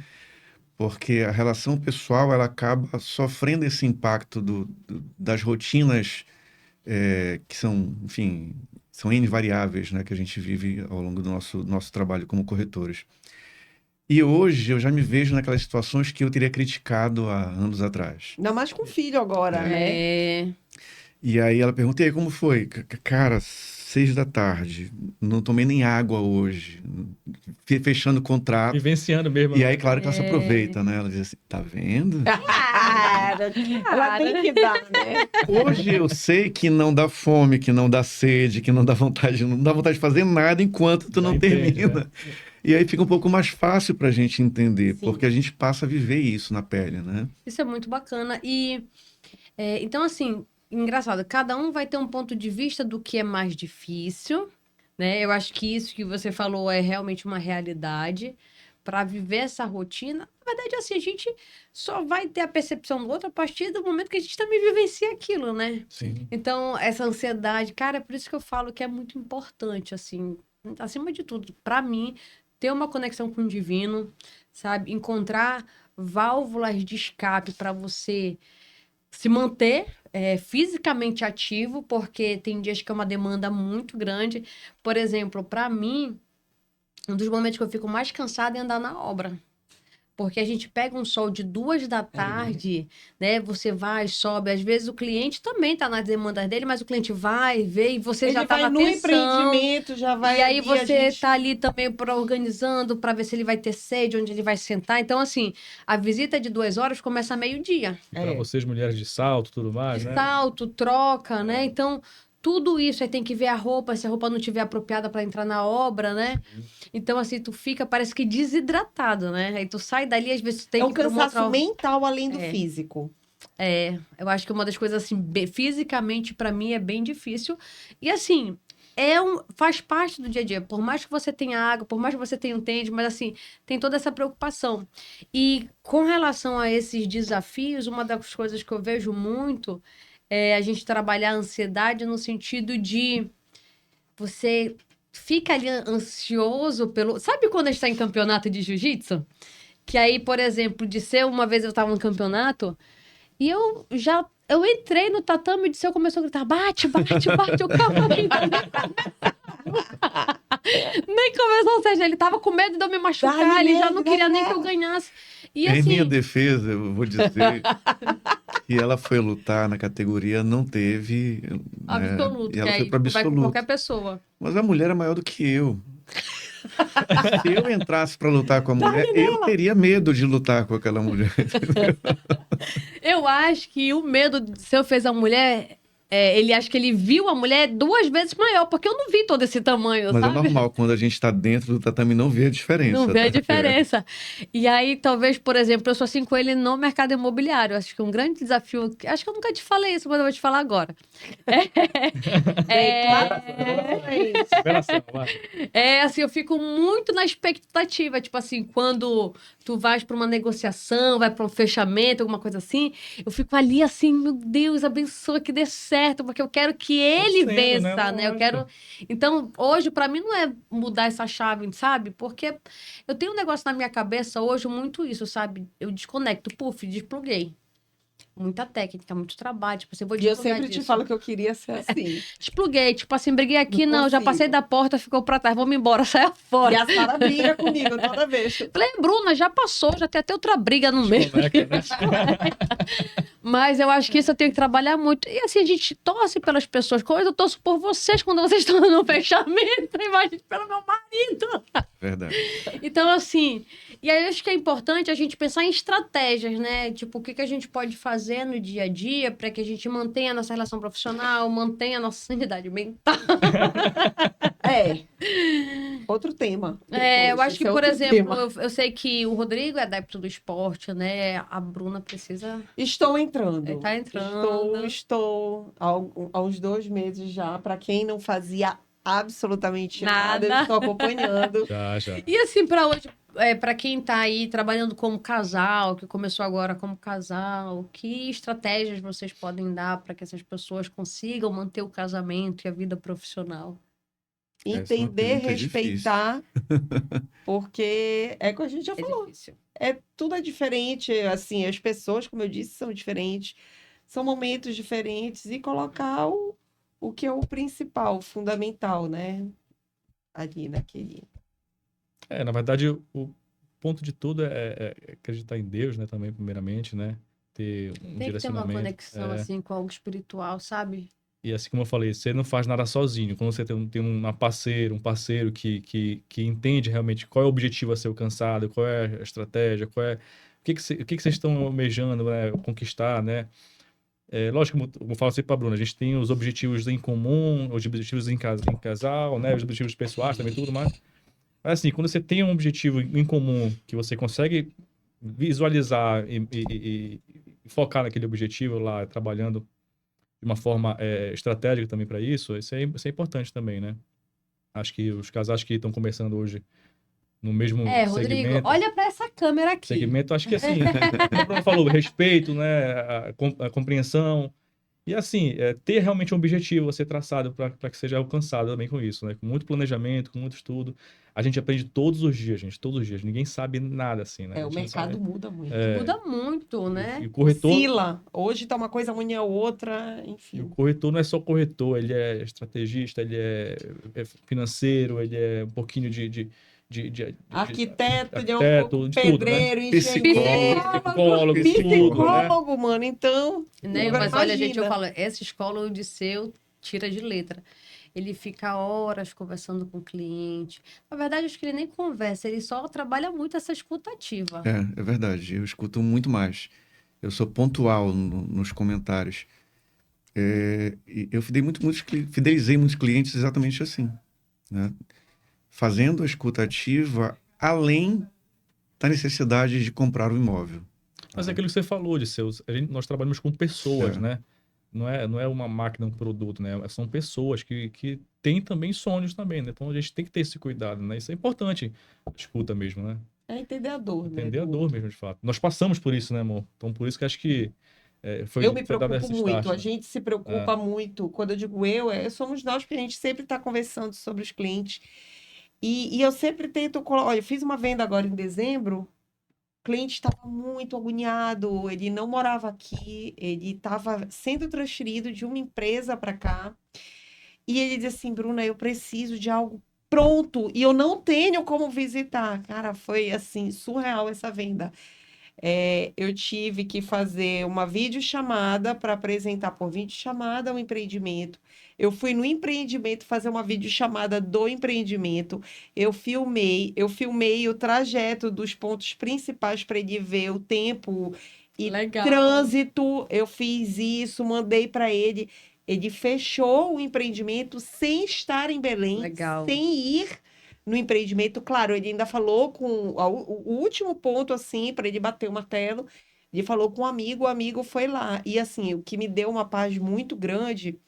Porque a relação pessoal, ela acaba sofrendo esse impacto das rotinas que são, enfim, são N variáveis, né, que a gente vive ao longo do nosso trabalho como corretores. E hoje eu já me vejo naquelas situações que eu teria criticado há anos atrás. Ainda mais com filho agora, né? É. E aí ela pergunta, e aí, como foi? Cara, 6 da tarde, não tomei nem água hoje, fechando o contrato. Vivenciando mesmo. E aí, claro que ela se aproveita, né? Ela diz assim, tá vendo? Ela tem que dar, né? Hoje eu sei que não dá fome, que não dá sede, que não dá vontade de fazer nada enquanto tu Já não entende, termina. né? E aí fica um pouco mais fácil pra gente entender, Sim. porque a gente passa a viver isso na pele, né? Isso é muito bacana. E então, assim, engraçado, cada um vai ter um ponto de vista do que é mais difícil, né? Eu acho que isso que você falou é realmente uma realidade. para viver essa rotina, na verdade, assim, a gente só vai ter a percepção do outro a partir do momento que a gente também vivencia aquilo, né? Sim. Então, essa ansiedade, cara, é por isso que eu falo que é muito importante, assim, acima de tudo, para mim, ter uma conexão com o divino, sabe? Encontrar válvulas de escape para você se manter fisicamente ativo, porque tem dias que é uma demanda muito grande. Por exemplo, para mim, um dos momentos que eu fico mais cansada é andar na obra. Porque a gente pega um sol de 2 da tarde, né? Você vai, sobe. Às vezes o cliente também tá nas demandas dele, mas o cliente vai, vê, e você Ele já tá vai na no tensão. empreendimento, já vai E aí ali, a você gente- tá ali também organizando para ver se ele vai ter sede, onde ele vai sentar. Então, assim, a visita de 2 horas começa a meio-dia. E para É. vocês, mulheres de salto, tudo mais, né? Salto, troca, né? Então, tudo isso aí tem que ver a roupa, se a roupa não estiver apropriada para entrar na obra, né? Então, assim, tu fica, parece que desidratado, né? Aí tu sai dali, às vezes tu tem É que um ir pra uma cansaço outra... mental além do É. físico. Eu acho que uma das coisas, assim, fisicamente, para mim, é bem difícil. E, assim, faz parte do dia a dia. Por mais que você tenha água, por mais que você tenha um tênis, mas, assim, tem toda essa preocupação. E com relação a esses desafios, uma das coisas que eu vejo muito é a gente trabalhar a ansiedade no sentido de você fica ali ansioso pelo... Sabe quando a gente está em campeonato de jiu-jitsu? Que aí, por exemplo, uma vez eu estava no campeonato e eu entrei no tatame e o Disseu começou a gritar: bate, bate, bate, o calma aí. Nem começou, ou seja, ele tava com medo de eu me machucar, Dá-lhe ele já medo, não queria dá-lhe nem que eu medo. ganhasse. E Em minha assim, defesa, eu vou dizer que ela foi lutar na categoria, não teve, né? absoluto, E que ela foi aí para vai com qualquer absoluto. pessoa. Mas a mulher é maior do que eu. Se eu entrasse para lutar com a mulher, eu teria medo de lutar com aquela mulher. Eu acho que o medo de se eu fez a mulher, ele acha que ele viu a mulher 2 vezes maior, porque eu não vi todo esse tamanho, Mas é sabe? normal, quando a gente está dentro do tatame, não vê a diferença. Não vê a tá? diferença. E aí, talvez, por exemplo, eu sou assim com ele no mercado imobiliário. Acho que um grande desafio. Acho que eu nunca te falei isso, mas eu vou te falar agora. Revelação, vai. Assim, eu fico muito na expectativa. Tipo assim, quando tu vais para uma negociação, vai para um fechamento, alguma coisa assim, eu fico ali assim, meu Deus, abençoa que dê certo, porque eu quero que ele Torcendo, vença, né? Eu Lógico. quero. Então, hoje, para mim, não é mudar essa chave, sabe? Porque eu tenho um negócio na minha cabeça hoje, muito isso, sabe? Eu desconecto, puf, despluguei. Muita técnica, muito trabalho. Tipo assim, eu vou E eu desplugar sempre te disso. falo que eu queria ser assim. Despluguei, tipo assim, briguei aqui, Não não, já consigo. passei da porta, ficou pra trás, vamos embora, saia E fora. a Sara briga comigo toda vez. Falei, Bruna, já passou, já tem até outra briga no meio. Desconecta, né? Mas eu acho que isso eu tenho que trabalhar muito. E assim, a gente torce pelas pessoas. Como eu torço por vocês quando vocês estão no fechamento, imagine pelo meu marido. Verdade. Então, assim, e aí eu acho que é importante a gente pensar em estratégias, né? Tipo, o que que a gente pode fazer no dia a dia para que a gente mantenha a nossa relação profissional, mantenha a nossa sanidade mental. É. Outro tema. Eu acho Esse que, é por outro exemplo, tema. eu sei que o Rodrigo é adepto do esporte, né? A Bruna precisa. Estou entrando. Tá entrando. Estou há uns 2 meses já. Para quem não fazia absolutamente nada, eu Nada. estou acompanhando. Já. E assim, para hoje, para quem tá aí trabalhando como casal, que começou agora como casal, que estratégias vocês podem dar para que essas pessoas consigam manter o casamento e a vida profissional? Essa é uma Entender, pergunta respeitar, porque é o que a gente já É falou. difícil. Tudo é diferente, assim, as pessoas, como eu disse, são diferentes, são momentos diferentes, e colocar o que é o principal, o fundamental, né? Ali naquele. Na verdade, o ponto de tudo é acreditar em Deus, né? Também, primeiramente, né? Ter um Tem que ter uma direcionamento. conexão, assim, com algo espiritual, sabe? E assim como eu falei, você não faz nada sozinho. Quando você tem um parceiro que entende realmente qual é o objetivo a ser alcançado, qual é a estratégia, o que vocês estão almejando, né, conquistar, né? Lógico, como eu falo sempre para a Bruna, a gente tem os objetivos em comum, os objetivos em casal, né? Os objetivos pessoais também, tudo mais. Mas assim, quando você tem um objetivo em comum que você consegue visualizar e focar naquele objetivo lá, trabalhando de uma forma estratégica também para isso é importante também, né? Acho que os casais que estão começando hoje no mesmo Rodrigo, segmento. olha para essa câmera aqui. Segmento, acho que assim, como a Bruna falou, respeito, né, a compreensão. E assim, ter realmente um objetivo a ser traçado para que seja alcançado também com isso, né? Com muito planejamento, com muito estudo. A gente aprende todos os dias, gente, todos os dias. Ninguém sabe nada assim, né? A O gente não mercado sabe. muda muito. Muda muito, E né? o corretor, Oscila. Hoje tá uma coisa, amanhã é outra, e o enfim. corretor não é só corretor, ele é estrategista, ele é financeiro, ele é um pouquinho de Arquiteto, de um arquiteto, pouco de tudo, né? pedreiro, engenheiro, Psicólogo, tudo, né? psicólogo, mano. Então, Né? agora Mas olha, gente, eu imagina. falo, essa escola o Odisseu tira de letra. Ele fica horas conversando com o cliente. Na verdade, acho que ele nem conversa, ele só trabalha muito essa escutativa. É verdade. Eu escuto muito mais. Eu sou pontual nos comentários. E eu fidelizei muitos clientes exatamente assim, né? Fazendo a escuta ativa além da necessidade de comprar o imóvel. Mas é aquilo que você falou, de seus, nós trabalhamos com pessoas, É. né? Não é uma máquina, um produto, né? São pessoas que têm também sonhos também, né? Então a gente tem que ter esse cuidado, né? Isso é importante, a escuta mesmo, né? É entender a dor, né? Entender a dor mesmo, de fato. Nós passamos por isso, né, amor? Então por isso que acho que Eu me foi dado preocupo esse muito, start, a né? gente se preocupa muito. Quando eu digo somos nós, porque a gente sempre está conversando sobre os clientes. E eu sempre tento. Olha, eu fiz uma venda agora em dezembro. O cliente estava muito agoniado, ele não morava aqui, ele estava sendo transferido de uma empresa para cá. E ele disse assim: Bruna, eu preciso de algo pronto e eu não tenho como visitar. Cara, foi assim, surreal essa venda. Eu tive que fazer uma videochamada para apresentar por videochamada o empreendimento. Eu fui no empreendimento fazer uma videochamada do empreendimento. Eu filmei o trajeto dos pontos principais para ele ver o tempo e Legal. trânsito. Eu fiz isso, mandei para ele. Ele fechou o empreendimento sem estar em Belém, Legal. sem ir no empreendimento. Claro, ele ainda falou com o último ponto, assim, para ele bater o martelo. Ele falou com o amigo foi lá. E, assim, o que me deu uma paz muito grande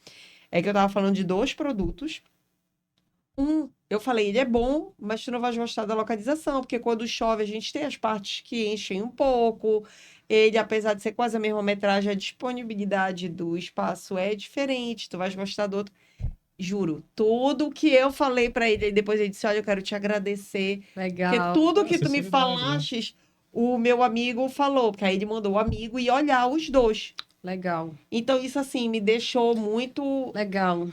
é que eu estava falando de 2 produtos. Eu falei, ele é bom, mas tu não vai gostar da localização, porque quando chove a gente tem as partes que enchem um pouco. Ele, apesar de ser quase a mesma metragem, a disponibilidade do espaço é diferente, tu vais gostar do outro. Juro, tudo que eu falei para ele, depois ele disse, olha, eu quero te agradecer, porque Legal. tudo que tu me Sinceridade, né? falaste, o meu amigo falou, porque aí ele mandou o amigo e olhar os 2. Legal. Então, isso, assim, me deixou muito... Legal.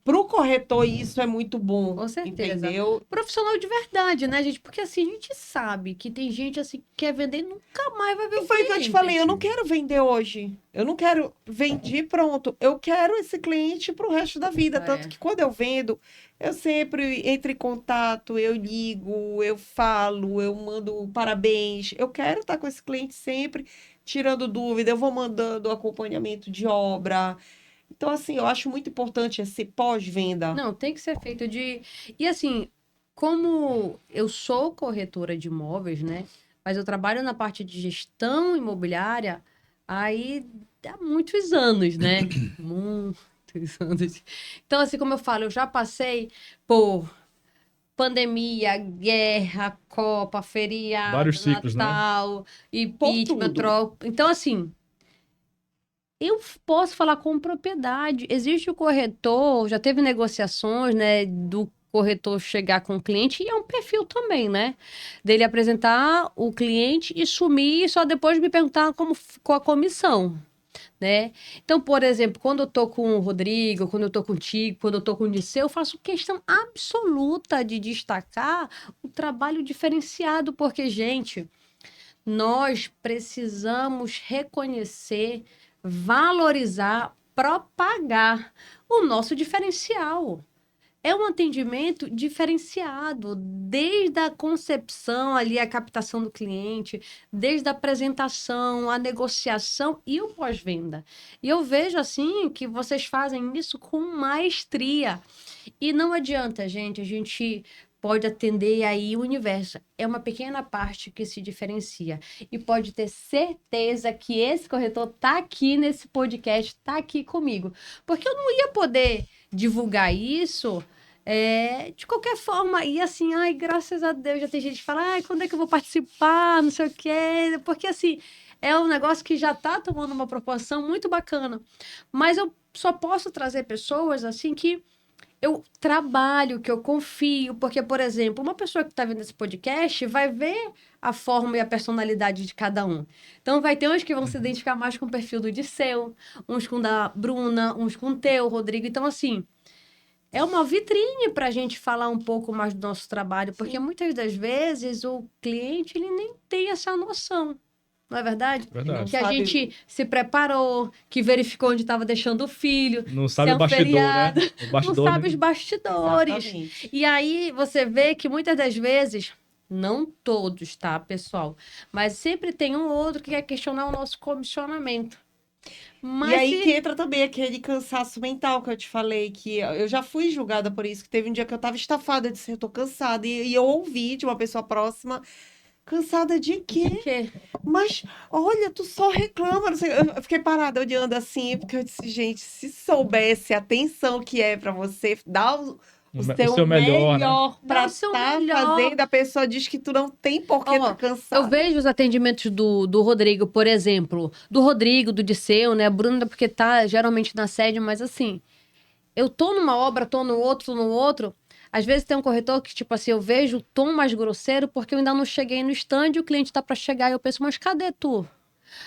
Pro corretor, isso é muito bom. Com certeza. Entendeu? Profissional de verdade, né, gente? Porque assim, a gente sabe que tem gente assim que quer vender e nunca mais vai ver E o foi o que eu te cliente. falei, eu não quero vender hoje. Eu não quero vender pronto. Eu quero esse cliente pro resto da vida. Tanto que quando eu vendo, eu sempre entro em contato, eu ligo, eu falo, eu mando parabéns. Eu quero estar com esse cliente sempre tirando dúvida, eu vou mandando acompanhamento de obra. Então, assim, eu acho muito importante esse pós-venda. Não, tem que ser feito de... E assim, como eu sou corretora de imóveis, né? Mas eu trabalho na parte de gestão imobiliária, aí há muitos anos, né? Muitos anos. Então, assim, como eu falo, eu já passei por pandemia, guerra, Copa, feriado, Vários ciclos, né? Natal, Por impeachment, tudo. troca. Então, assim, eu posso falar com propriedade. Existe o corretor, já teve negociações, né, do corretor chegar com o cliente, e é um perfil também, né? Dele apresentar o cliente e sumir, e só depois me perguntar como ficou a comissão, né? Então, por exemplo, quando eu tô com o Rodrigo, quando eu tô contigo, quando eu tô com o Disseu, eu faço questão absoluta de destacar o trabalho diferenciado, porque, gente, nós precisamos reconhecer, valorizar, propagar o nosso diferencial. É um atendimento diferenciado, desde a concepção ali, a captação do cliente, desde a apresentação, a negociação e o pós-venda. E eu vejo assim que vocês fazem isso com maestria. E não adianta, gente, a gente pode atender aí o universo. É uma pequena parte que se diferencia. E pode ter certeza que esse corretor tá aqui nesse podcast, tá aqui comigo. Porque eu não ia poder divulgar isso De qualquer forma, e assim, ai, graças a Deus, já tem gente que fala, ai, quando é que eu vou participar, não sei o quê, porque assim, é um negócio que já tá tomando uma proporção muito bacana, mas eu só posso trazer pessoas, assim, que eu trabalho, que eu confio, porque, por exemplo, uma pessoa que está vendo esse podcast vai ver a forma e a personalidade de cada um. Então, vai ter uns que vão se identificar mais com o perfil do Disseu, uns com o da Bruna, uns com o teu, Rodrigo. Então, assim, é uma vitrine para a gente falar um pouco mais do nosso trabalho, porque muitas das vezes o cliente ele nem tem essa noção. Não é verdade? Verdade. Que a gente se preparou, que verificou onde estava deixando o filho. Não sabe se é o um bastidor, feriado, né? O bastidor, não sabe né? os bastidores. Exatamente. E aí você vê que muitas das vezes, não todos, tá, pessoal? Mas sempre tem um outro que quer questionar o nosso comissionamento. Mas E aí que entra também aquele cansaço mental que eu te falei, que eu já fui julgada por isso, que teve um dia que eu tava estafada, eu disse, eu tô cansada. E eu ouvi de uma pessoa próxima, cansada de quê? que Mas, olha, tu só reclama. Não sei. Eu fiquei parada olhando assim, porque eu disse, gente, se soubesse a atenção que é pra você dar o seu, seu melhor, né? Dá pra o seu estar melhor. fazendo, a pessoa diz que tu não tem por que Ó, tá cansada. Eu vejo os atendimentos do Rodrigo, por exemplo. Do Rodrigo, do Disseu, né? Bruna, porque tá geralmente na sede, mas assim, eu tô numa obra, tô no outro. Às vezes tem um corretor que, tipo assim, eu vejo o tom mais grosseiro porque eu ainda não cheguei no stand e o cliente tá pra chegar. E eu penso, mas cadê tu?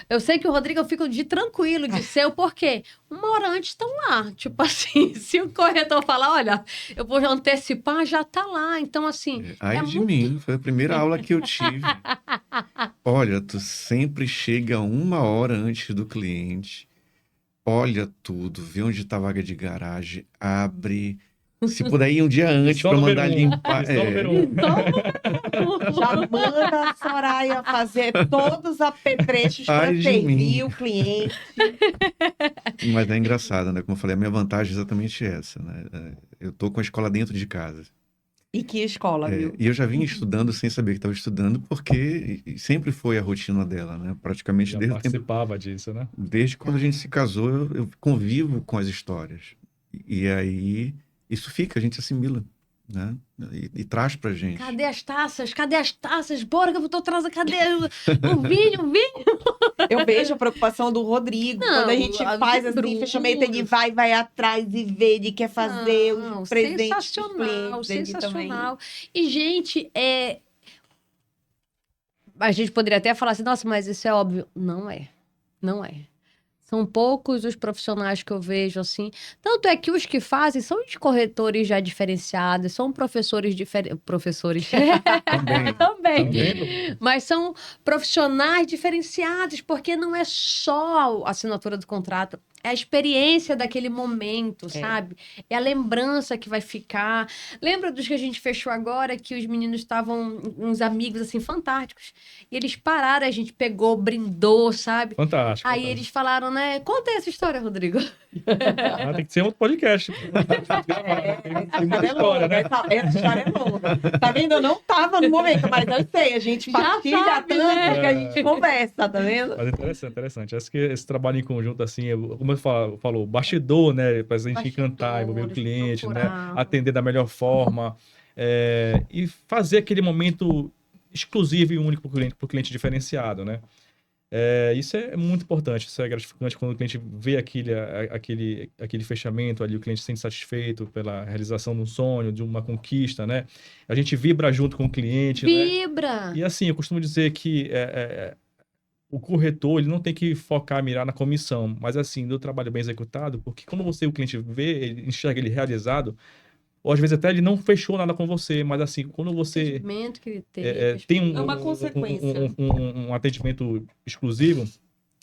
Eu sei que o Rodrigo eu fico de tranquilo, de seu, porque uma hora antes estão lá. Tipo assim, se o corretor falar, olha, eu vou antecipar, já tá lá. Então, assim, Ai de mim, foi a primeira aula que eu tive. Olha, tu sempre chega 1 hora antes do cliente, olha tudo, vê onde tá a vaga de garagem, abre. Se puder ir um dia antes Só para número mandar um. limpar. Só número um. Já manda a Soraya fazer todos os apetrechos para Ai de servir mim. o cliente. Mas é engraçado, né? Como eu falei, a minha vantagem é exatamente essa, né? Eu tô com a escola dentro de casa. E que escola, viu? E eu já vinha estudando sem saber que estava estudando, porque sempre foi a rotina dela, né? Praticamente Já desde o tempo, participava disso, né? desde quando a gente se casou, eu convivo com as histórias. E aí, isso fica, a gente assimila, né? E traz pra gente. cadê as taças? Cadê as taças? Bora que eu tô atrasada. Cadê o vinho? O vinho? Eu vejo a preocupação do Rodrigo. Não, Quando a gente a faz do assim, Bruno. fechamento, ele vai atrás e vê, ele quer fazer Não, os presentes dos sensacional, clientes. Ele também. sensacional. E, gente, a gente poderia até falar assim, nossa, mas isso é óbvio. Não é. Não é. São poucos os profissionais que eu vejo assim. Tanto é que os que fazem são os corretores já diferenciados, são professores diferentes. Professores. Também. Também. Tá vendo? Mas são profissionais diferenciados, porque não é só a assinatura do contrato, é a experiência daquele momento, sabe? É a lembrança que vai ficar. Lembra dos que a gente fechou agora, que os meninos estavam, uns amigos, assim, fantásticos, e eles pararam, a gente pegou, brindou, sabe? Fantástico. Aí fantástico. eles falaram, né? Conta essa história, Rodrigo. Ah, tem que ser outro podcast. Tem muita história, né? Essa história é longa. Tá vendo? Eu não tava no momento, mas eu sei. A gente Já partilha sabe, tanto né? que a gente conversa, tá vendo? Mas interessante, interessante. Acho que esse trabalho em conjunto, assim, como você falou, bastidor, né? Pra gente encantar, envolver o Bastidores, cliente, né? procurar. Atender da melhor forma. E fazer aquele momento exclusivo e único pro cliente diferenciado, né? Isso é muito importante, isso é gratificante quando o cliente vê aquele fechamento ali, o cliente se sente satisfeito pela realização de um sonho, de uma conquista, né? A gente vibra junto com o cliente, né? Vibra! E assim, eu costumo dizer que o corretor, ele não tem que focar, mirar na comissão, mas assim, do trabalho bem executado, porque quando o cliente vê, ele enxerga ele realizado, ou às vezes até ele não fechou nada com você, mas assim, quando você Atendimento que ele teve. tem É uma consequência. um atendimento exclusivo,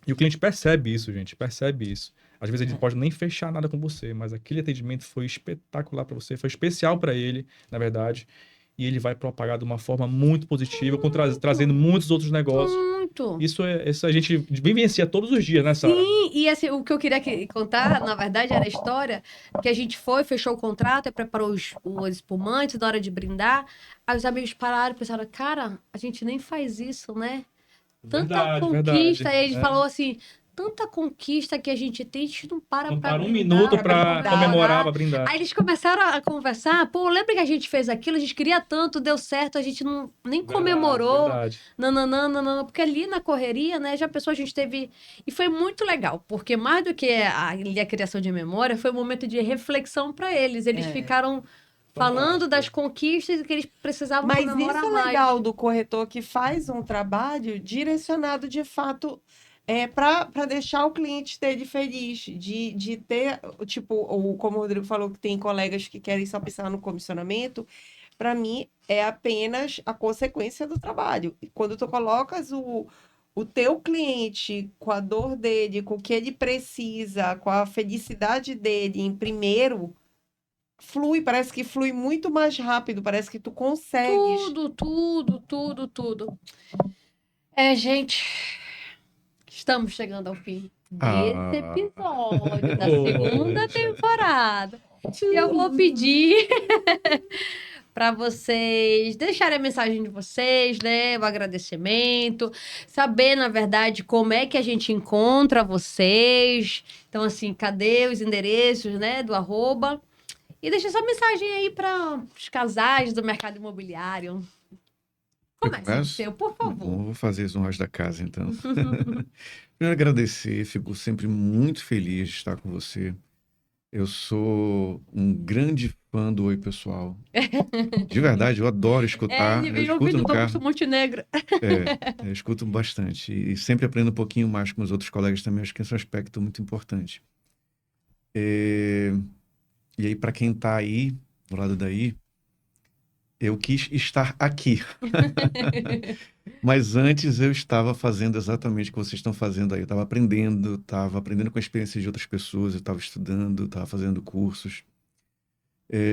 e o cliente percebe isso, gente, percebe isso. Às vezes ele pode nem fechar nada com você, mas aquele atendimento foi espetacular para você, foi especial para ele, na verdade, e ele vai propagar de uma forma muito positiva, trazendo muitos outros negócios. Muito. Isso a gente vivencia todos os dias, né, Sara? Sim, e assim, o que eu queria contar, na verdade, era a história que a gente fechou o contrato, preparou os espumantes na hora de brindar. Aí os amigos pararam e pensaram, cara, a gente nem faz isso, né? Tanta Verdade, conquista. verdade. Aí ele falou assim, tanta conquista que a gente tem, a gente não para Não pra para um brindar, minuto para brindar. comemorar, para brindar. Aí eles começaram a conversar, pô, lembra que a gente fez aquilo, a gente queria tanto, deu certo, a gente nem comemorou, Verdade. nananana, porque ali na correria, né, já pensou, a gente teve... E foi muito legal, porque mais do que a criação de memória, foi um momento de reflexão para eles. Eles ficaram falando das conquistas que eles precisavam Mas comemorar isso é mais. legal do corretor que faz um trabalho direcionado de fato para deixar o cliente dele feliz, de ter, tipo, como o Rodrigo falou, que tem colegas que querem só pensar no comissionamento, para mim é apenas a consequência do trabalho. E quando tu colocas o teu cliente com a dor dele, com o que ele precisa, com a felicidade dele em primeiro, flui, parece que flui muito mais rápido, parece que tu consegues. Tudo. Gente, estamos chegando ao fim Ah. desse episódio da Poxa. segunda temporada. E eu vou pedir para vocês deixarem a mensagem de vocês, né? O agradecimento, saber, na verdade, como é que a gente encontra vocês. Então, assim, cadê os endereços, né, do @ E deixa essa mensagem aí para os casais do mercado imobiliário. Comece, começo? seu, por favor. Bom, vou fazer as honras da casa, então. Primeiro, agradecer, fico sempre muito feliz de estar com você. Eu sou um grande fã do Oi Pessoal. De verdade, eu adoro escutar. Ele Eu veio escuto ouvindo no do carro. Montenegro. Eu escuto bastante. E sempre aprendo um pouquinho mais com os outros colegas também. Acho que esse é um aspecto muito importante. E aí, para quem está aí, do lado daí, eu quis estar aqui. Mas antes eu estava fazendo exatamente o que vocês estão fazendo aí. Eu estava aprendendo com a experiência de outras pessoas, eu estava estudando, estava fazendo cursos.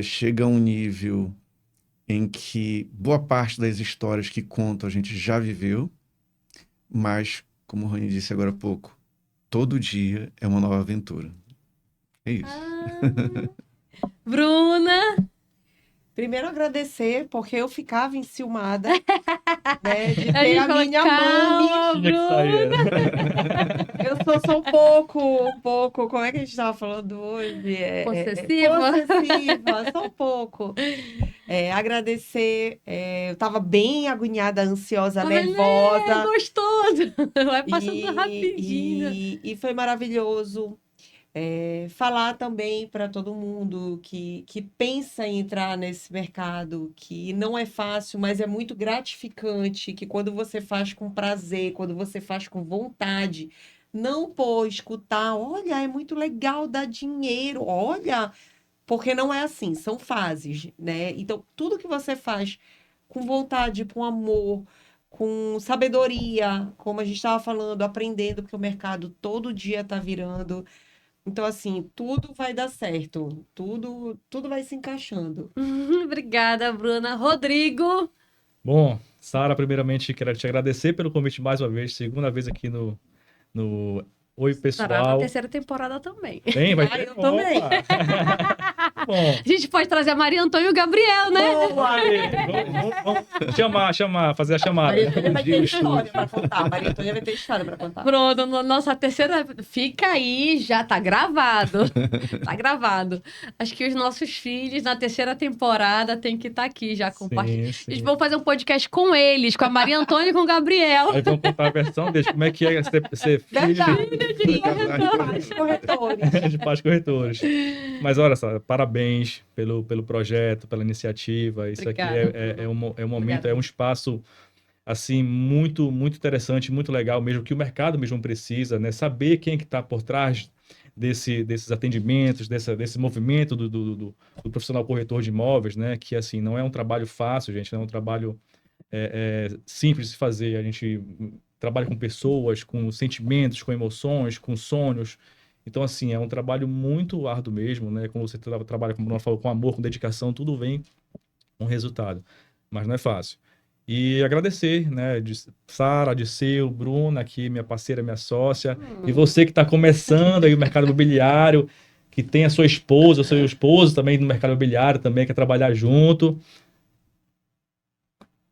Chega a um nível em que boa parte das histórias que conto a gente já viveu, mas, como o Rony disse agora há pouco, todo dia é uma nova aventura. É isso. Bruna, Primeiro agradecer, porque eu ficava enciumada, né, de a ter gente a falou, minha mami. calma, Tinha que sair. Eu sou um pouco, como é que a gente estava falando hoje? Possessiva? Possessiva, só um pouco. Agradecer, eu estava bem agoniada, ansiosa, Olha, nervosa. é gostoso. Vai passando rapidinho. E foi maravilhoso. Falar também para todo mundo que pensa em entrar nesse mercado, que não é fácil, mas é muito gratificante, que quando você faz com prazer, quando você faz com vontade, não por escutar, olha, é muito legal dar dinheiro, olha, porque não é assim, são fases, né? Então, tudo que você faz com vontade, com amor, com sabedoria, como a gente estava falando, aprendendo, porque o mercado todo dia está virando. Então, assim, tudo vai dar certo. Tudo vai se encaixando. Obrigada, Bruna. Rodrigo. Bom, Sara, primeiramente quero te agradecer pelo convite mais uma vez, segunda vez aqui no Oi Estará na Pessoal. terceira temporada também. Vai Ah, ter? eu também. Opa! Bom, A gente pode trazer a Maria Antônia e o Gabriel, né? aí, vamos chamar, fazer a chamada. Maria Antônia vai ter Digo história para contar. Maria Antônia vai ter história para contar. Pronto, nossa terceira. Fica aí, já tá gravado. Tá gravado. Acho que os nossos filhos na terceira temporada têm que estar aqui já compartilhando. Sim. Eles vão fazer um podcast com eles, com a Maria Antônia e com o Gabriel. Aí vamos contar a versão deles, como é que é ser filho Verdade. Verdade. Corretores. de pais corretores. Mas olha só, parabéns pelo projeto, pela iniciativa. Isso Obrigada. aqui é um momento, Obrigada. é um espaço assim muito interessante, muito legal mesmo, que o mercado mesmo precisa, né? Saber quem é que está por trás desses atendimentos, desse movimento do profissional corretor de imóveis, né? Que assim não é um trabalho fácil, gente, não é um trabalho simples de se fazer. A gente trabalha com pessoas, com sentimentos, com emoções, com sonhos. Então, assim, é um trabalho muito árduo mesmo, né? Como você trabalha, como o Bruno falou, com amor, com dedicação, tudo vem com resultado. Mas não é fácil. E agradecer, né? Sara, Disseu, Bruna, aqui, minha parceira, minha sócia. E você que está começando aí o mercado imobiliário, que tem a sua esposa, o seu esposo também no mercado imobiliário, também quer trabalhar junto.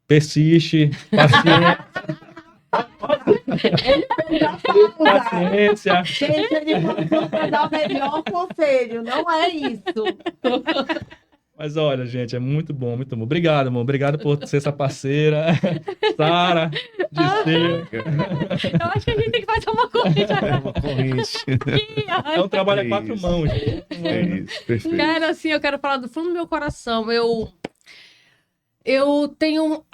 Persiste, paciência. Paciência. Gente, ele passou para dar o melhor conselho, não é isso. Mas olha, gente, é muito bom, muito bom. Obrigado, amor. Obrigado por ser essa parceira. Sara, Dirceu. Eu acho que a gente tem que fazer uma corrida É uma corrente. aqui, ó. É um trabalho a É 4 isso. mãos. É isso, perfeito. Cara, assim, eu quero falar do fundo do meu coração. Eu tenho.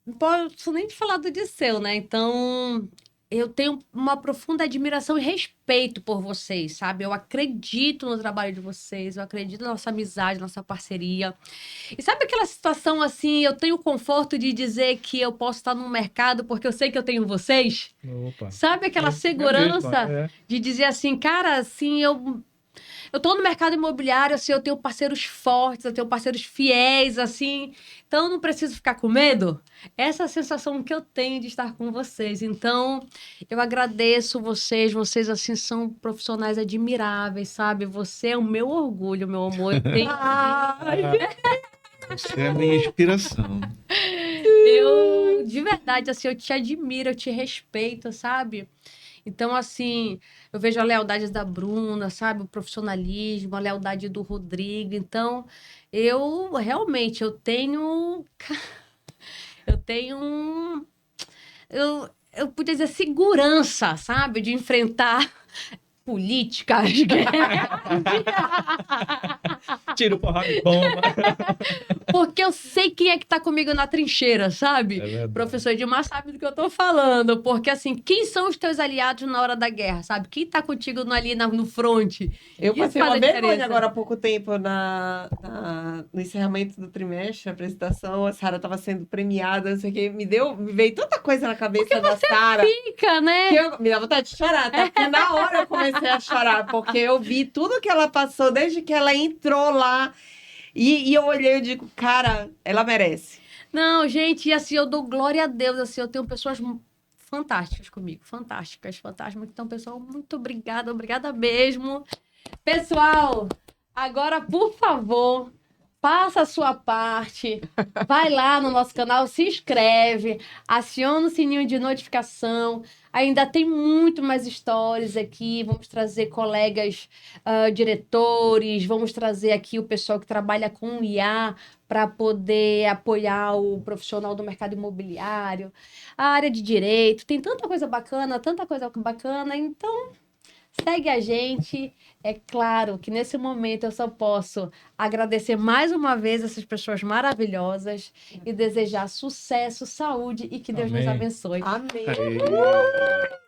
Não posso nem te falar do Disseu, né? Então, eu tenho uma profunda admiração e respeito por vocês, sabe? Eu acredito no trabalho de vocês, eu acredito na nossa amizade, nossa parceria. E sabe aquela situação assim, eu tenho o conforto de dizer que eu posso estar no mercado porque eu sei que eu tenho vocês? Opa. Sabe aquela segurança de dizer assim, cara, assim, eu tô no mercado imobiliário, assim, eu tenho parceiros fortes, eu tenho parceiros fiéis, assim, então eu não preciso ficar com medo. Essa é a sensação que eu tenho de estar com vocês. Então, eu agradeço vocês, assim, são profissionais admiráveis, sabe? Você é o meu orgulho, meu amor. Eu tenho... Você é a minha inspiração. Eu, de verdade, assim, eu te admiro, eu te respeito, sabe? Então, assim, eu vejo a lealdade da Bruna, sabe? O profissionalismo, a lealdade do Rodrigo. Então, eu realmente, eu tenho eu podia dizer segurança, sabe? De enfrentar políticas, Tiro porrada de bomba. porque eu sei quem é que tá comigo na trincheira, sabe? É verdade. Professor Edmar sabe do que eu tô falando, porque assim, quem são os teus aliados na hora da guerra, sabe? Quem tá contigo ali no front? Eu Isso passei faz uma a vergonha diferença. agora há pouco tempo no encerramento do trimestre, a apresentação, a Sara estava sendo premiada, não sei o quê, me veio tanta coisa na cabeça da Sara. Fica, né? Me dá vontade de chorar, tá? Porque na hora eu comecei a chorar, porque eu vi tudo que ela passou desde que ela entrou lá. E eu olhei e digo, cara, ela merece. Não, gente, e assim, eu dou glória a Deus, assim, eu tenho pessoas fantásticas comigo, fantásticas. Então, pessoal, muito obrigada mesmo. Pessoal, agora, por favor, faça a sua parte, vai lá no nosso canal, se inscreve, aciona o sininho de notificação. Ainda tem muito mais stories aqui. Vamos trazer colegas diretores, vamos trazer aqui o pessoal que trabalha com IA para poder apoiar o profissional do mercado imobiliário, a área de direito. Tem tanta coisa bacana, então segue a gente. É claro que nesse momento eu só posso agradecer mais uma vez essas pessoas maravilhosas e desejar sucesso, saúde e que Deus nos Amém. abençoe. Amém. Aê.